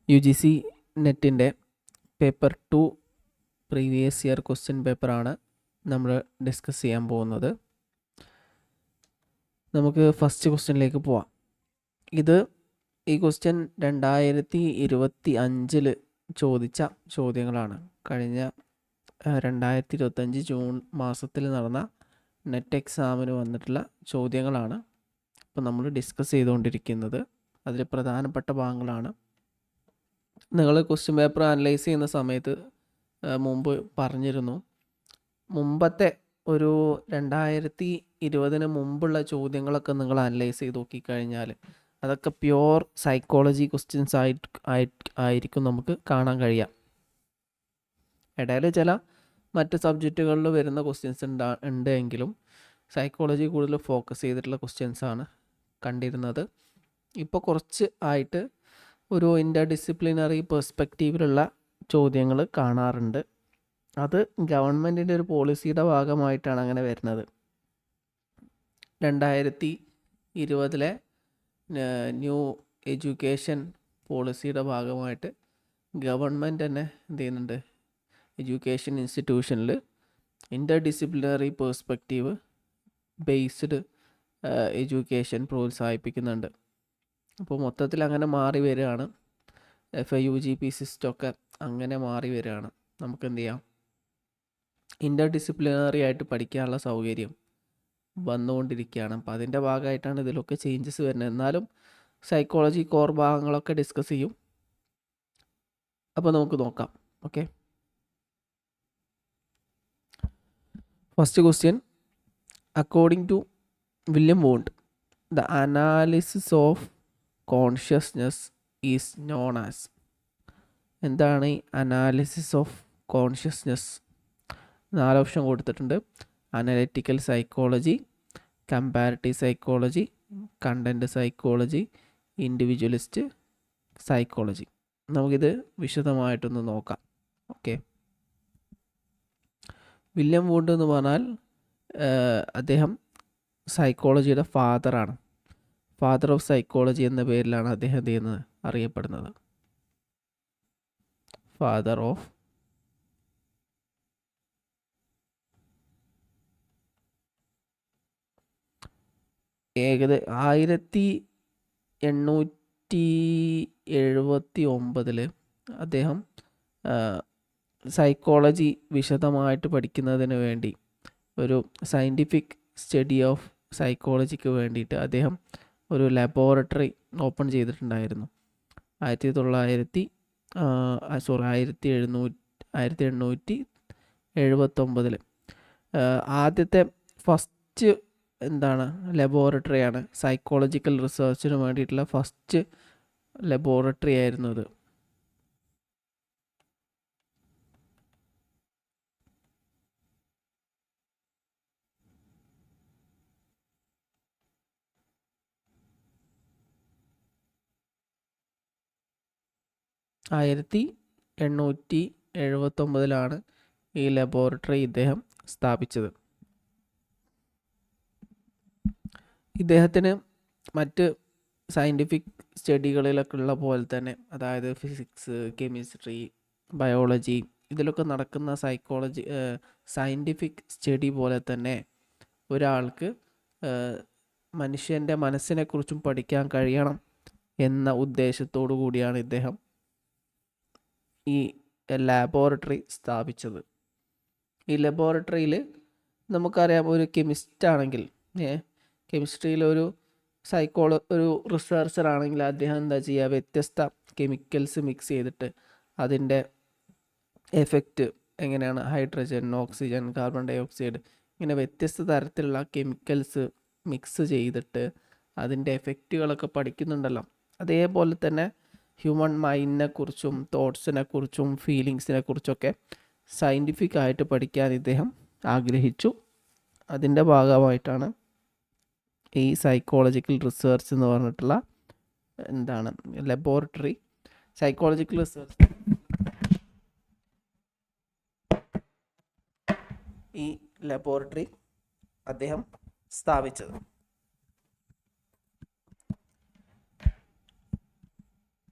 UGC നെറ്റിൻ്റെ paper 2 previous year question പേപ്പറാണ് നമ്മൾ ഡിസ്കസ് ചെയ്യാൻ പോകുന്നത്. നമുക്ക് ഫസ്റ്റ് ക്വസ്റ്റ്യനിലേക്ക് പോവാം. ഈ ക്വസ്റ്റ്യൻ 2025 ചോദിച്ച ചോദ്യങ്ങളാണ്. കഴിഞ്ഞ 2025 ജൂൺ മാസത്തിൽ നടന്ന നെറ്റ് എക്സാമിന് വന്നിട്ടുള്ള ചോദ്യങ്ങളാണ് ഇപ്പോൾ നമ്മൾ ഡിസ്കസ് ചെയ്തുകൊണ്ടിരിക്കുന്നത്. അതിൽ പ്രധാനപ്പെട്ട ഭാഗങ്ങളാണ്. നിങ്ങൾ ക്വസ്റ്റ്യൻ പേപ്പർ അനലൈസ് ചെയ്യുന്ന സമയത്ത് മുമ്പ് പറഞ്ഞിരുന്നു, മുമ്പത്തെ ഒരു 2020 മുമ്പുള്ള ചോദ്യങ്ങളൊക്കെ നിങ്ങൾ അനലൈസ് ചെയ്ത് നോക്കിക്കഴിഞ്ഞാൽ അതൊക്കെ പ്യുവർ സൈക്കോളജി ക്വസ്റ്റ്യൻസ് ആയിരിക്കും നമുക്ക് കാണാൻ കഴിയാം. ഇടയിൽ ചില മറ്റ് സബ്ജക്റ്റുകളിൽ വരുന്ന ക്വസ്റ്റ്യൻസ് ഉണ്ട് എങ്കിലും സൈക്കോളജി കൂടുതൽ ഫോക്കസ് ചെയ്തിട്ടുള്ള ക്വസ്റ്റ്യൻസാണ് കണ്ടിരുന്നത്. ഇപ്പോൾ കുറച്ച് ആയിട്ട് ഒരു ഇൻ്റർ ഡിസിപ്ലിനറി പെർസ്പെക്റ്റീവിലുള്ള ചോദ്യങ്ങൾ കാണാറുണ്ട്. അത് ഗവൺമെൻറ്റിൻ്റെ ഒരു പോളിസിയുടെ ഭാഗമായിട്ടാണ് അങ്ങനെ വരുന്നത്. 2020 ന്യൂ എഡ്യൂക്കേഷൻ പോളിസിയുടെ ഭാഗമായിട്ട് ഗവൺമെൻറ് തന്നെ എന്ത് ചെയ്യുന്നുണ്ട്, എഡ്യൂക്കേഷൻ ഇൻസ്റ്റിറ്റ്യൂഷനിൽ ഇൻ്റർ ഡിസിപ്ലിനറി പെർസ്പെക്റ്റീവ് ബേസ്ഡ് എഡ്യൂക്കേഷൻ പ്രോത്സാഹിപ്പിക്കുന്നുണ്ട്. അപ്പോൾ മൊത്തത്തിൽ അങ്ങനെ മാറി വരികയാണ്. FIUGP സിസ്റ്റമൊക്കെ അങ്ങനെ മാറി വരികയാണ്. നമുക്ക് എന്ത് ചെയ്യാം, ഇൻ്റർ ഡിസിപ്ലിനറി ആയിട്ട് പഠിക്കാനുള്ള സൗകര്യം വന്നുകൊണ്ടിരിക്കുകയാണ്. അപ്പോൾ അതിൻ്റെ ഭാഗമായിട്ടാണ് ഇതിലൊക്കെ ചേഞ്ചസ് വരുന്നത്. എന്നാലും സൈക്കോളജി കോർ ഭാഗങ്ങളൊക്കെ ഡിസ്കസ് ചെയ്യും. അപ്പോൾ നമുക്ക് നോക്കാം. Okay, first question. According to William Wundt, the analysis of consciousness is known as. എന്താണ് ഈ അനാലിസിസ് ഓഫ് കോൺഷ്യസ്നെസ്? 4 ഓപ്ഷൻ കൊടുത്തിട്ടുണ്ട്. Analytical psychology, comparative psychology, content psychology, individualist psychology. നമുക്കിത് വിശദമായിട്ടൊന്ന് നോക്കാം. ഓക്കെ, വില്യം വൂണ്ട് എന്ന് പറഞ്ഞാൽ അദ്ദേഹം സൈക്കോളജിയുടെ ഫാദറാണ്. ഫാദർ ഓഫ് സൈക്കോളജി എന്ന പേരിലാണ് അദ്ദേഹം അറിയപ്പെടുന്നത്. ഫാദർ ഓഫ് ഏകദേശം 1879 അദ്ദേഹം സൈക്കോളജി വിശദമായിട്ട് പഠിക്കുന്നതിന് വേണ്ടി ഒരു സയൻറ്റിഫിക് സ്റ്റഡി ഓഫ് സൈക്കോളജിക്ക് വേണ്ടിയിട്ട് അദ്ദേഹം ഒരു ലബോറട്ടറി ഓപ്പൺ ചെയ്തിട്ടുണ്ടായിരുന്നു. 1879 ആദ്യത്തെ ഫസ്റ്റ് ലബോറട്ടറിയാണ്. സൈക്കോളജിക്കൽ റിസർച്ചിന് വേണ്ടിയിട്ടുള്ള ഫസ്റ്റ് ലബോറട്ടറി ആയിരുന്നു അത്. ആയിരത്തി 1879 ഈ ലബോറട്ടറി ഇദ്ദേഹം സ്ഥാപിച്ചത്. ഇദ്ദേഹത്തിന് മറ്റ് സയൻറ്റിഫിക് സ്റ്റഡികളിലൊക്കെ ഉള്ള പോലെ തന്നെ, അതായത് ഫിസിക്സ്, കെമിസ്ട്രി, ബയോളജി, ഇതിലൊക്കെ നടക്കുന്ന സയൻറ്റിഫിക് സ്റ്റഡി പോലെ തന്നെ ഒരാൾക്ക് മനുഷ്യൻ്റെ മനസ്സിനെക്കുറിച്ചും പഠിക്കാൻ കഴിയണം എന്ന ഉദ്ദേശത്തോടു കൂടിയാണ് ഇദ്ദേഹം ഈ ലാബോറട്ടറി സ്ഥാപിച്ചത്. ഈ ലബോറട്ടറിയിൽ നമുക്കറിയാം, ഒരു കെമിസ്റ്റ് ആണെങ്കിൽ, കെമിസ്ട്രിയിൽ ഒരു റിസർച്ചർ ആണെങ്കിൽ അദ്ദേഹം എന്താ ചെയ്യുക, വ്യത്യസ്ത കെമിക്കൽസ് മിക്സ് ചെയ്തിട്ട് അതിൻ്റെ എഫക്റ്റ് എങ്ങനെയാണ്, hydrogen, oxygen, carbon dioxide, ഇങ്ങനെ വ്യത്യസ്ത തരത്തിലുള്ള കെമിക്കൽസ് മിക്സ് ചെയ്തിട്ട് അതിൻ്റെ എഫക്റ്റുകളൊക്കെ പഠിക്കുന്നുണ്ടല്ലോ. അതേപോലെ തന്നെ ഹ്യൂമൻ മൈൻഡിനെ കുറിച്ചും തോട്ട്സിനെ കുറിച്ചും ഫീലിങ്സിനെ കുറിച്ചൊക്കെ സയൻറ്റിഫിക് ആയിട്ട് പഠിക്കാൻ ഇദ്ദേഹം ആഗ്രഹിച്ചു. അതിൻ്റെ ഭാഗമായിട്ടാണ് ഈ സൈക്കോളജിക്കൽ റിസർച്ച് എന്ന് പറഞ്ഞിട്ടുള്ള ലബോറട്ടറി, സൈക്കോളജിക്കൽ റിസർച്ച് ഈ ലബോറട്ടറി അദ്ദേഹം സ്ഥാപിച്ചത്.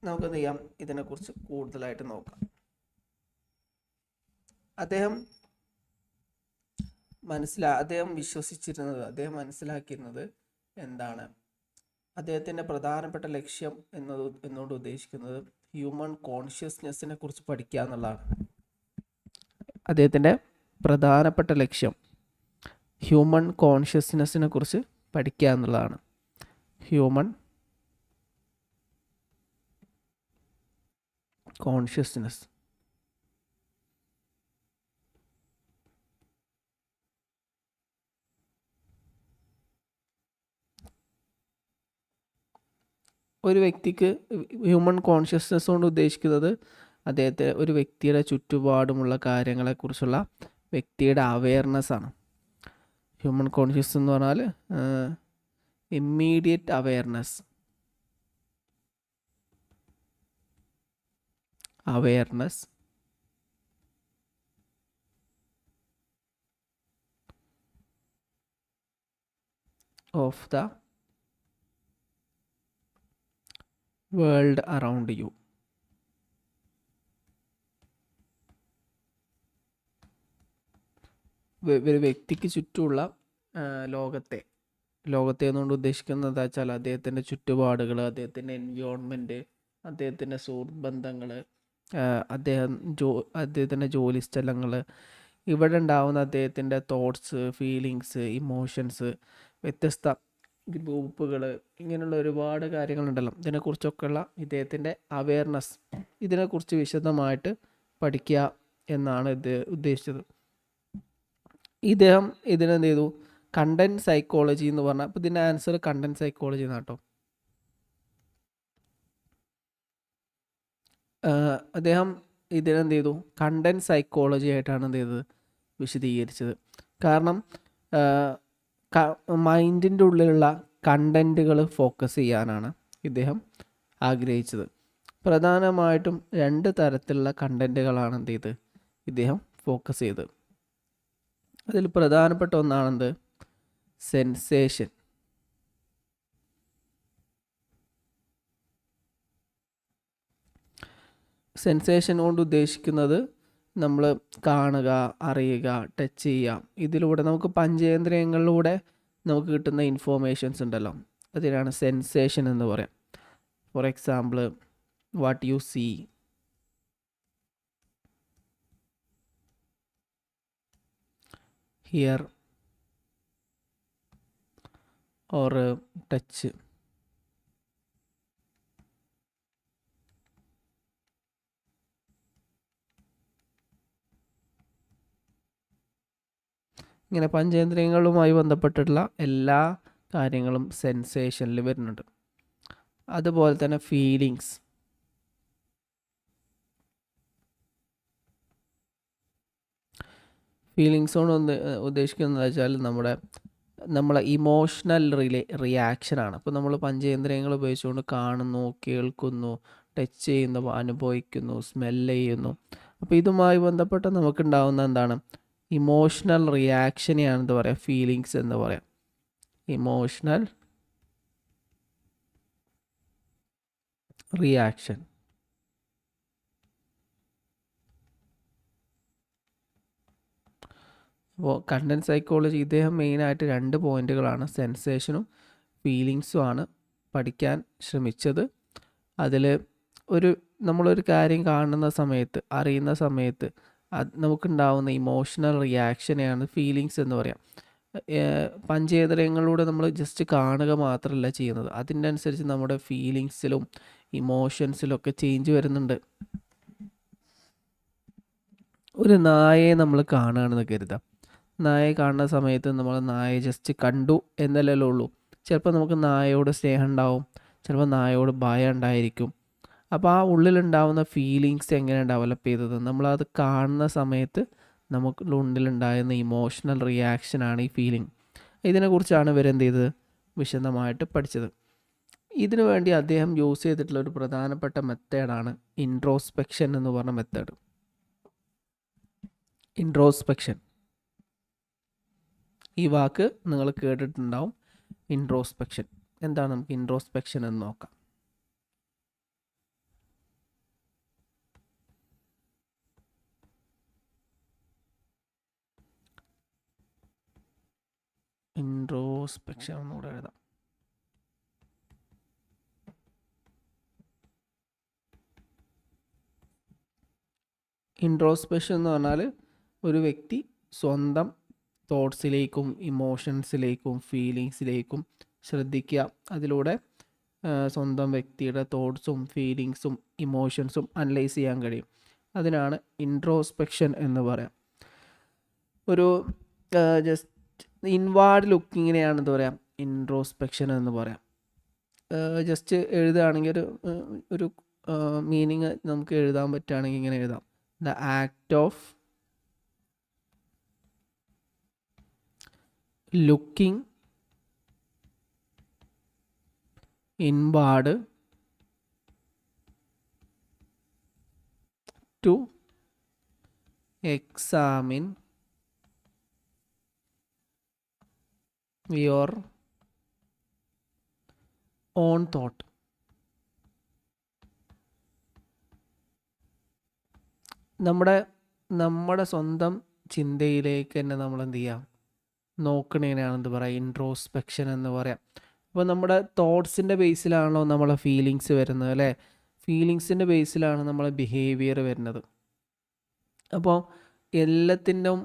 നമുക്ക് എന്ത് ചെയ്യാം, ഇതിനെക്കുറിച്ച് കൂടുതലായിട്ട് നോക്കാം. അദ്ദേഹം വിശ്വസിച്ചിരുന്നത്, അദ്ദേഹം മനസ്സിലാക്കിയിരുന്നത് എന്താണ്, അദ്ദേഹത്തിൻ്റെ പ്രധാനപ്പെട്ട ലക്ഷ്യം എന്നോട് ഉദ്ദേശിക്കുന്നത് ഹ്യൂമൻ കോൺഷ്യസ്നെസ്സിനെ കുറിച്ച് പഠിക്കുക എന്നുള്ളതാണ്. അദ്ദേഹത്തിൻ്റെ പ്രധാനപ്പെട്ട ലക്ഷ്യം ഹ്യൂമൻ കോൺഷ്യസ്നെസ്സിനെ കുറിച്ച് പഠിക്കുക എന്നുള്ളതാണ്. Human consciousness. ഒരു വ്യക്തിക്ക് ഹ്യൂമൻ കോൺഷ്യസ്നെസ് കൊണ്ട് ഉദ്ദേശിക്കുന്നത് ഒരു വ്യക്തിയുടെ ചുറ്റുപാടുമുള്ള കാര്യങ്ങളെക്കുറിച്ചുള്ള വ്യക്തിയുടെ അവെയർനെസ് ആണ്. ഹ്യൂമൻ കോൺഷ്യസ് എന്ന് പറഞ്ഞാൽ immediate awareness of the world around U. ഒരു വ്യക്തിക്ക് ചുറ്റുമുള്ള ലോകത്തെ എന്നുകൊണ്ട് ഉദ്ദേശിക്കുന്നത് എന്താ വെച്ചാൽ അദ്ദേഹത്തിൻ്റെ ചുറ്റുപാടുകൾ, അദ്ദേഹത്തിൻ്റെ എൻവയോൺമെൻറ്റ്, അദ്ദേഹത്തിൻ്റെ സുഹൃത്ത് ബന്ധങ്ങൾ, അദ്ദേഹത്തിൻ്റെ ജോലി സ്ഥലങ്ങൾ, ഇവിടെ ഉണ്ടാവുന്ന അദ്ദേഹത്തിൻ്റെ തോട്ട്സ്, ഫീലിങ്സ്, ഇമോഷൻസ്, വ്യത്യസ്ത ഗ്രൂപ്പുകൾ, ഇങ്ങനെയുള്ള ഒരുപാട് കാര്യങ്ങളുണ്ടല്ലോ. ഇതിനെക്കുറിച്ചൊക്കെയുള്ള ഇദ്ദേഹത്തിൻ്റെ അവെയർനെസ്, ഇതിനെക്കുറിച്ച് വിശദമായിട്ട് പഠിക്കുക എന്നാണ് ഇത് ഉദ്ദേശിച്ചത്. ഇദ്ദേഹം ഇതിനെന്ത് ചെയ്തു, കണ്ടൻറ് സൈക്കോളജി എന്ന് പറഞ്ഞാൽ, അപ്പോൾ ഇതിൻ്റെ ആൻസർ കണ്ടൻറ് സൈക്കോളജി എന്നാട്ടോ. അദ്ദേഹം ഇതിനെന്ത് ചെയ്തു, കണ്ടൻറ് സൈക്കോളജി ആയിട്ടാണ് എന്ത് ചെയ്തത്, വിശദീകരിച്ചത്. കാരണം മൈൻഡിൻ്റെ ഉള്ളിലുള്ള കണ്ടൻറ്റുകൾ ഫോക്കസ് ചെയ്യാനാണ് ഇദ്ദേഹം ആഗ്രഹിച്ചത്. പ്രധാനമായിട്ടും 2 തരത്തിലുള്ള കണ്ടൻറ്റുകളാണ് എന്ത് ചെയ്ത് ഇദ്ദേഹം ഫോക്കസ് ചെയ്തത്. അതിൽ പ്രധാനപ്പെട്ട ഒന്നാണെന്ത്, സെൻസേഷൻ. സെൻസേഷൻ കൊണ്ട് ഉദ്ദേശിക്കുന്നത് നമ്മൾ കാണുക, അറിയുക, ടച്ച് ചെയ്യുക, ഇതിലൂടെ നമുക്ക് പഞ്ചേന്ദ്രിയങ്ങളിലൂടെ നമുക്ക് കിട്ടുന്ന ഇൻഫോർമേഷൻസ് ഉണ്ടല്ലോ, അതിനാണ് സെൻസേഷൻ എന്ന് പറയാം. For example, what you see, hear or touch. ഇങ്ങനെ പഞ്ചേന്ദ്രിയങ്ങളുമായി ബന്ധപ്പെട്ടിട്ടുള്ള എല്ലാ കാര്യങ്ങളും സെൻസേഷനിൽ വരുന്നുണ്ട്. അതുപോലെ തന്നെ ഫീലിങ്സ്. ഫീലിങ്സ് കൊണ്ട് ഉദ്ദേശിക്കുന്നത് വെച്ചാൽ നമ്മളെ ഇമോഷണൽ റിയാക്ഷനാണ്. അപ്പോൾ നമ്മൾ പഞ്ചേന്ദ്രിയങ്ങൾ ഉപയോഗിച്ചുകൊണ്ട് കാണുന്നു, കേൾക്കുന്നു, ടച്ച് ചെയ്യുന്നു, അനുഭവിക്കുന്നു, സ്മെല്ല് ചെയ്യുന്നു. അപ്പോൾ ഇതുമായി ബന്ധപ്പെട്ട് നമുക്കുണ്ടാകുന്ന എന്താണ്, ഇമോഷണൽ റിയാക്ഷനെയാണ് എന്താ പറയുക, ഫീലിങ്സ് എന്ന് പറയാം. Emotional reaction. അപ്പോൾ കണ്ടൻറ് സൈക്കോളജി ഇദ്ദേഹം മെയിനായിട്ട് 2 പോയിന്റുകളാണ്, സെൻസേഷനും ഫീലിങ്സും ആണ് പഠിക്കാൻ ശ്രമിച്ചത്. അതിൽ നമ്മളൊരു കാര്യം കാണുന്ന സമയത്ത്, അറിയുന്ന സമയത്ത് നമുക്കുണ്ടാവുന്ന ഇമോഷണൽ റിയാക്ഷനെയാണ് ഫീലിങ്സ് എന്ന് പറയാം. പഞ്ചേന്ദ്രിയങ്ങളിലൂടെ നമ്മൾ ജസ്റ്റ് കാണുക മാത്രമല്ല ചെയ്യുന്നത്, അതിൻ്റെ അനുസരിച്ച് നമ്മുടെ ഫീലിങ്സിലും ഇമോഷൻസിലും ഒക്കെ ചേഞ്ച് വരുന്നുണ്ട്. ഒരു നായയെ നമ്മൾ കാണുകയാണെന്ന് കരുതാം. നായയെ കാണുന്ന സമയത്ത് നമ്മൾ നായയെ ജസ്റ്റ് കണ്ടു എന്നല്ലല്ലോ ഉള്ളൂ. ചിലപ്പോൾ നമുക്ക് നായയോട് സ്നേഹം ഉണ്ടാവും, ചിലപ്പോൾ നായയോട് ഭയം ഉണ്ടായിരിക്കും. അപ്പോൾ ആ ഉള്ളിലുണ്ടാവുന്ന ഫീലിങ്സ് എങ്ങനെ ഡെവലപ്പ് ചെയ്തത്, നമ്മളത് കാണുന്ന സമയത്ത് നമുക്ക് ഉള്ളിലുണ്ടാകുന്ന ഇമോഷണൽ റിയാക്ഷനാണ് ഈ ഫീലിംഗ്. ഇതിനെക്കുറിച്ചാണ് ഇവരെന്ത് ചെയ്തത്, വിശദമായിട്ട് പഠിച്ചത്. ഇതിനു വേണ്ടി അദ്ദേഹം യൂസ് ചെയ്തിട്ടുള്ള ഒരു പ്രധാനപ്പെട്ട മെത്തേഡാണ് ഇൻട്രോസ്പെക്ഷൻ എന്ന് പറഞ്ഞ മെത്തേഡ്. ഇൻട്രോസ്പെക്ഷൻ, ഈ വാക്ക് നിങ്ങൾ കേട്ടിട്ടുണ്ടാവും. ഇൻട്രോസ്പെക്ഷൻ എന്താണ്, നമുക്ക് ഇൻട്രോസ്പെക്ഷൻ എന്ന് നോക്കാം. ഇൻട്രോസ്പെക്ഷൻ ഒന്നുകൂടെ എഴുതാം. ഇൻട്രോസ്പെക്ഷൻ എന്ന് പറഞ്ഞാൽ ഒരു വ്യക്തി സ്വന്തം തോട്ട്സിലേക്കും ഇമോഷൻസിലേക്കും ഫീലിങ്സിലേക്കും ശ്രദ്ധിക്കുക. അതിലൂടെ സ്വന്തം വ്യക്തിയുടെ തോട്ട്സും ഫീലിങ്സും ഇമോഷൻസും അനലൈസ് ചെയ്യാൻ കഴിയും. അതിനാണ് ഇൻട്രോസ്പെക്ഷൻ എന്ന് പറയാം. ഒരു ജസ്റ്റ് ഇൻവാർഡ് ലുക്കിങ്ങിനെയാണ് എന്താ പറയുക ഇൻട്രോസ്പെക്ഷൻ എന്ന് പറയാം. ജസ്റ്റ് എഴുതുകയാണെങ്കിൽ ഒരു മീനിങ് നമുക്ക് എഴുതാൻ പറ്റുകയാണെങ്കിൽ ഇങ്ങനെ എഴുതാം: the act of looking inward to examine your own thought. നമ്മുടെ സ്വന്തം ചിന്തയിലേക്ക് തന്നെ നമ്മൾ എന്ത് ചെയ്യാം നോക്കണേനാണ് എന്ത് പറയുക ഇൻട്രോസ്പെക്ഷൻ എന്ന് പറയാം. അപ്പോൾ നമ്മുടെ തോട്ട്സിൻ്റെ ബേസിലാണല്ലോ നമ്മളെ ഫീലിങ്സ് വരുന്നത് അല്ലേ? ഫീലിങ്സിൻ്റെ ബേസിലാണ് നമ്മളെ ബിഹേവിയർ വരുന്നത്. അപ്പോൾ എല്ലാത്തിൻ്റെയും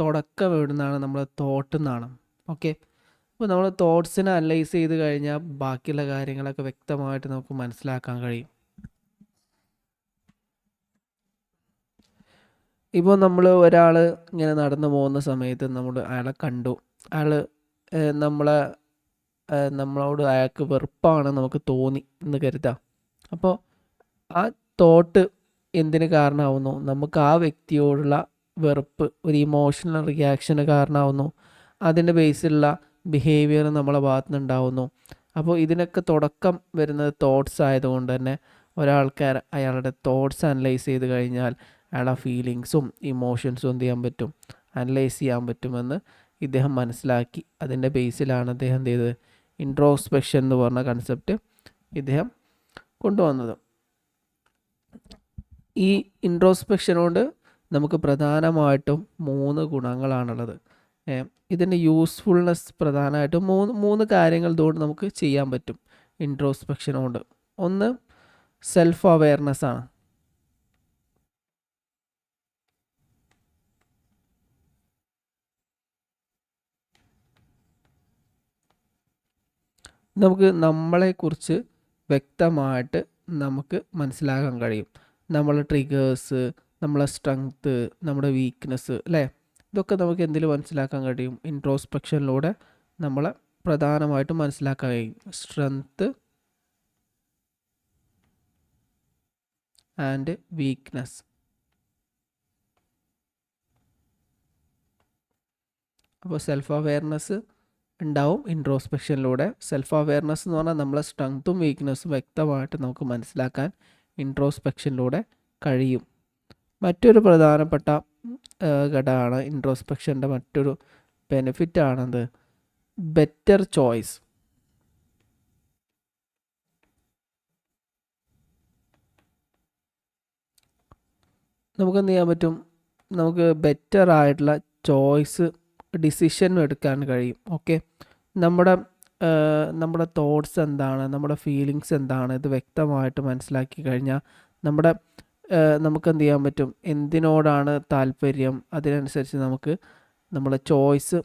തുടക്കം എവിടുന്നാണ്? നമ്മളെ തോട്ടിൽ നിന്നാണ്. ഓക്കെ, അപ്പോൾ നമ്മൾ തോട്ട്സിനെ അനലൈസ് ചെയ്ത് കഴിഞ്ഞാൽ ബാക്കിയുള്ള കാര്യങ്ങളൊക്കെ വ്യക്തമായിട്ട് നമുക്ക് മനസ്സിലാക്കാൻ കഴിയും. ഇപ്പോൾ നമ്മൾ ഒരാൾ ഇങ്ങനെ നടന്നു പോകുന്ന സമയത്ത് നമ്മൾ അയാളെ കണ്ടു, അയാൾ നമ്മളോട് അയാൾക്ക് വെറുപ്പാണ് നമുക്ക് തോന്നി എന്ന് കരുതാം. അപ്പോൾ ആ തോട്ട് എന്തിന് കാരണമാവുന്നു? നമുക്ക് ആ വ്യക്തിയോടുള്ള വെറുപ്പ് ഒരു ഇമോഷണൽ റിയാക്ഷന് കാരണമാവുന്നു. അതിൻ്റെ ബേസിലുള്ള ബിഹേവിയർ നമ്മളെ ഭാഗത്തു നിന്നുണ്ടാവുന്നു. അപ്പോൾ ഇതിനൊക്കെ തുടക്കം വരുന്നത് തോട്ട്സ് ആയതുകൊണ്ട് തന്നെ ഒരാൾക്കാർ അയാളുടെ തോട്ട്സ് അനലൈസ് ചെയ്ത് കഴിഞ്ഞാൽ അയാളുടെ ഫീലിങ്സും ഇമോഷൻസും എന്ത് ചെയ്യാൻ പറ്റും? അനലൈസ് ചെയ്യാൻ പറ്റുമെന്ന് ഇദ്ദേഹം മനസ്സിലാക്കി. അതിൻ്റെ ബേസിലാണ് അദ്ദേഹം എന്ത് ചെയ്തത്? ഇൻട്രോസ്പെക്ഷൻ എന്ന് പറഞ്ഞ കൺസെപ്റ്റ് ഇദ്ദേഹം കൊണ്ടുവന്നത്. ഈ ഇൻട്രോസ്പെക്ഷൻ കൊണ്ട് നമുക്ക് പ്രധാനമായിട്ടും 3 ഗുണങ്ങളാണുള്ളത്. ഇതിൻ്റെ യൂസ്ഫുൾനെസ് പ്രധാനമായിട്ടും മൂന്ന് കാര്യങ്ങൾ ഇതുകൊണ്ട് നമുക്ക് ചെയ്യാൻ പറ്റും ഇൻട്രോസ്പെക്ഷൻ കൊണ്ട്. ഒന്ന് സെൽഫ് അവെയർനെസ് ആണ്. നമുക്ക് നമ്മളെക്കുറിച്ച് വ്യക്തമായിട്ട് നമുക്ക് മനസ്സിലാക്കാൻ കഴിയും. നമ്മളെ ട്രിഗേഴ്സ്, നമ്മളെ സ്ട്രെങ്ത്ത്, നമ്മുടെ വീക്ക്നെസ് അല്ലേ, ഇതൊക്കെ നമുക്ക് എന്തിൽ മനസ്സിലാക്കാൻ കഴിയും? ഇൻട്രോസ്പെക്ഷനിലൂടെ നമ്മളെ പ്രധാനമായിട്ടും മനസ്സിലാക്കാൻ കഴിയും. Strength and weakness. അപ്പോൾ സെൽഫ് അവെയർനെസ് ഉണ്ടാവും ഇൻട്രോസ്പെക്ഷനിലൂടെ. സെൽഫ് അവെയർനെസ് എന്ന് പറഞ്ഞാൽ നമ്മളെ സ്ട്രെങ്ത്തും വീക്ക്നെസ്സും വ്യക്തമായിട്ട് നമുക്ക് മനസ്സിലാക്കാൻ ഇൻട്രോസ്പെക്ഷനിലൂടെ കഴിയും. മറ്റൊരു പ്രധാനപ്പെട്ട ഘടകമാണ് ഇൻട്രോസ്പെക്ഷൻ്റെ മറ്റൊരു ബെനിഫിറ്റാണത് ബെറ്റർ ചോയ്സ്. നമുക്ക് എന്ത് ചെയ്യാൻ പറ്റും? നമുക്ക് ബെറ്റർ ആയിട്ടുള്ള ചോയ്സ് ഡിസിഷൻ എടുക്കാൻ കഴിയും. ഓക്കെ, നമ്മുടെ തോട്ട്സ് എന്താണ്, നമ്മുടെ ഫീലിങ്സ് എന്താണ്, ഇത് വ്യക്തമായിട്ട് മനസ്സിലാക്കി കഴിഞ്ഞാൽ നമുക്ക് എന്ത് ചെയ്യാൻ പറ്റും? എന്തിനോടാണ് താല്പര്യം, അതിനനുസരിച്ച് നമുക്ക് നമ്മളെ ചോയ്സ്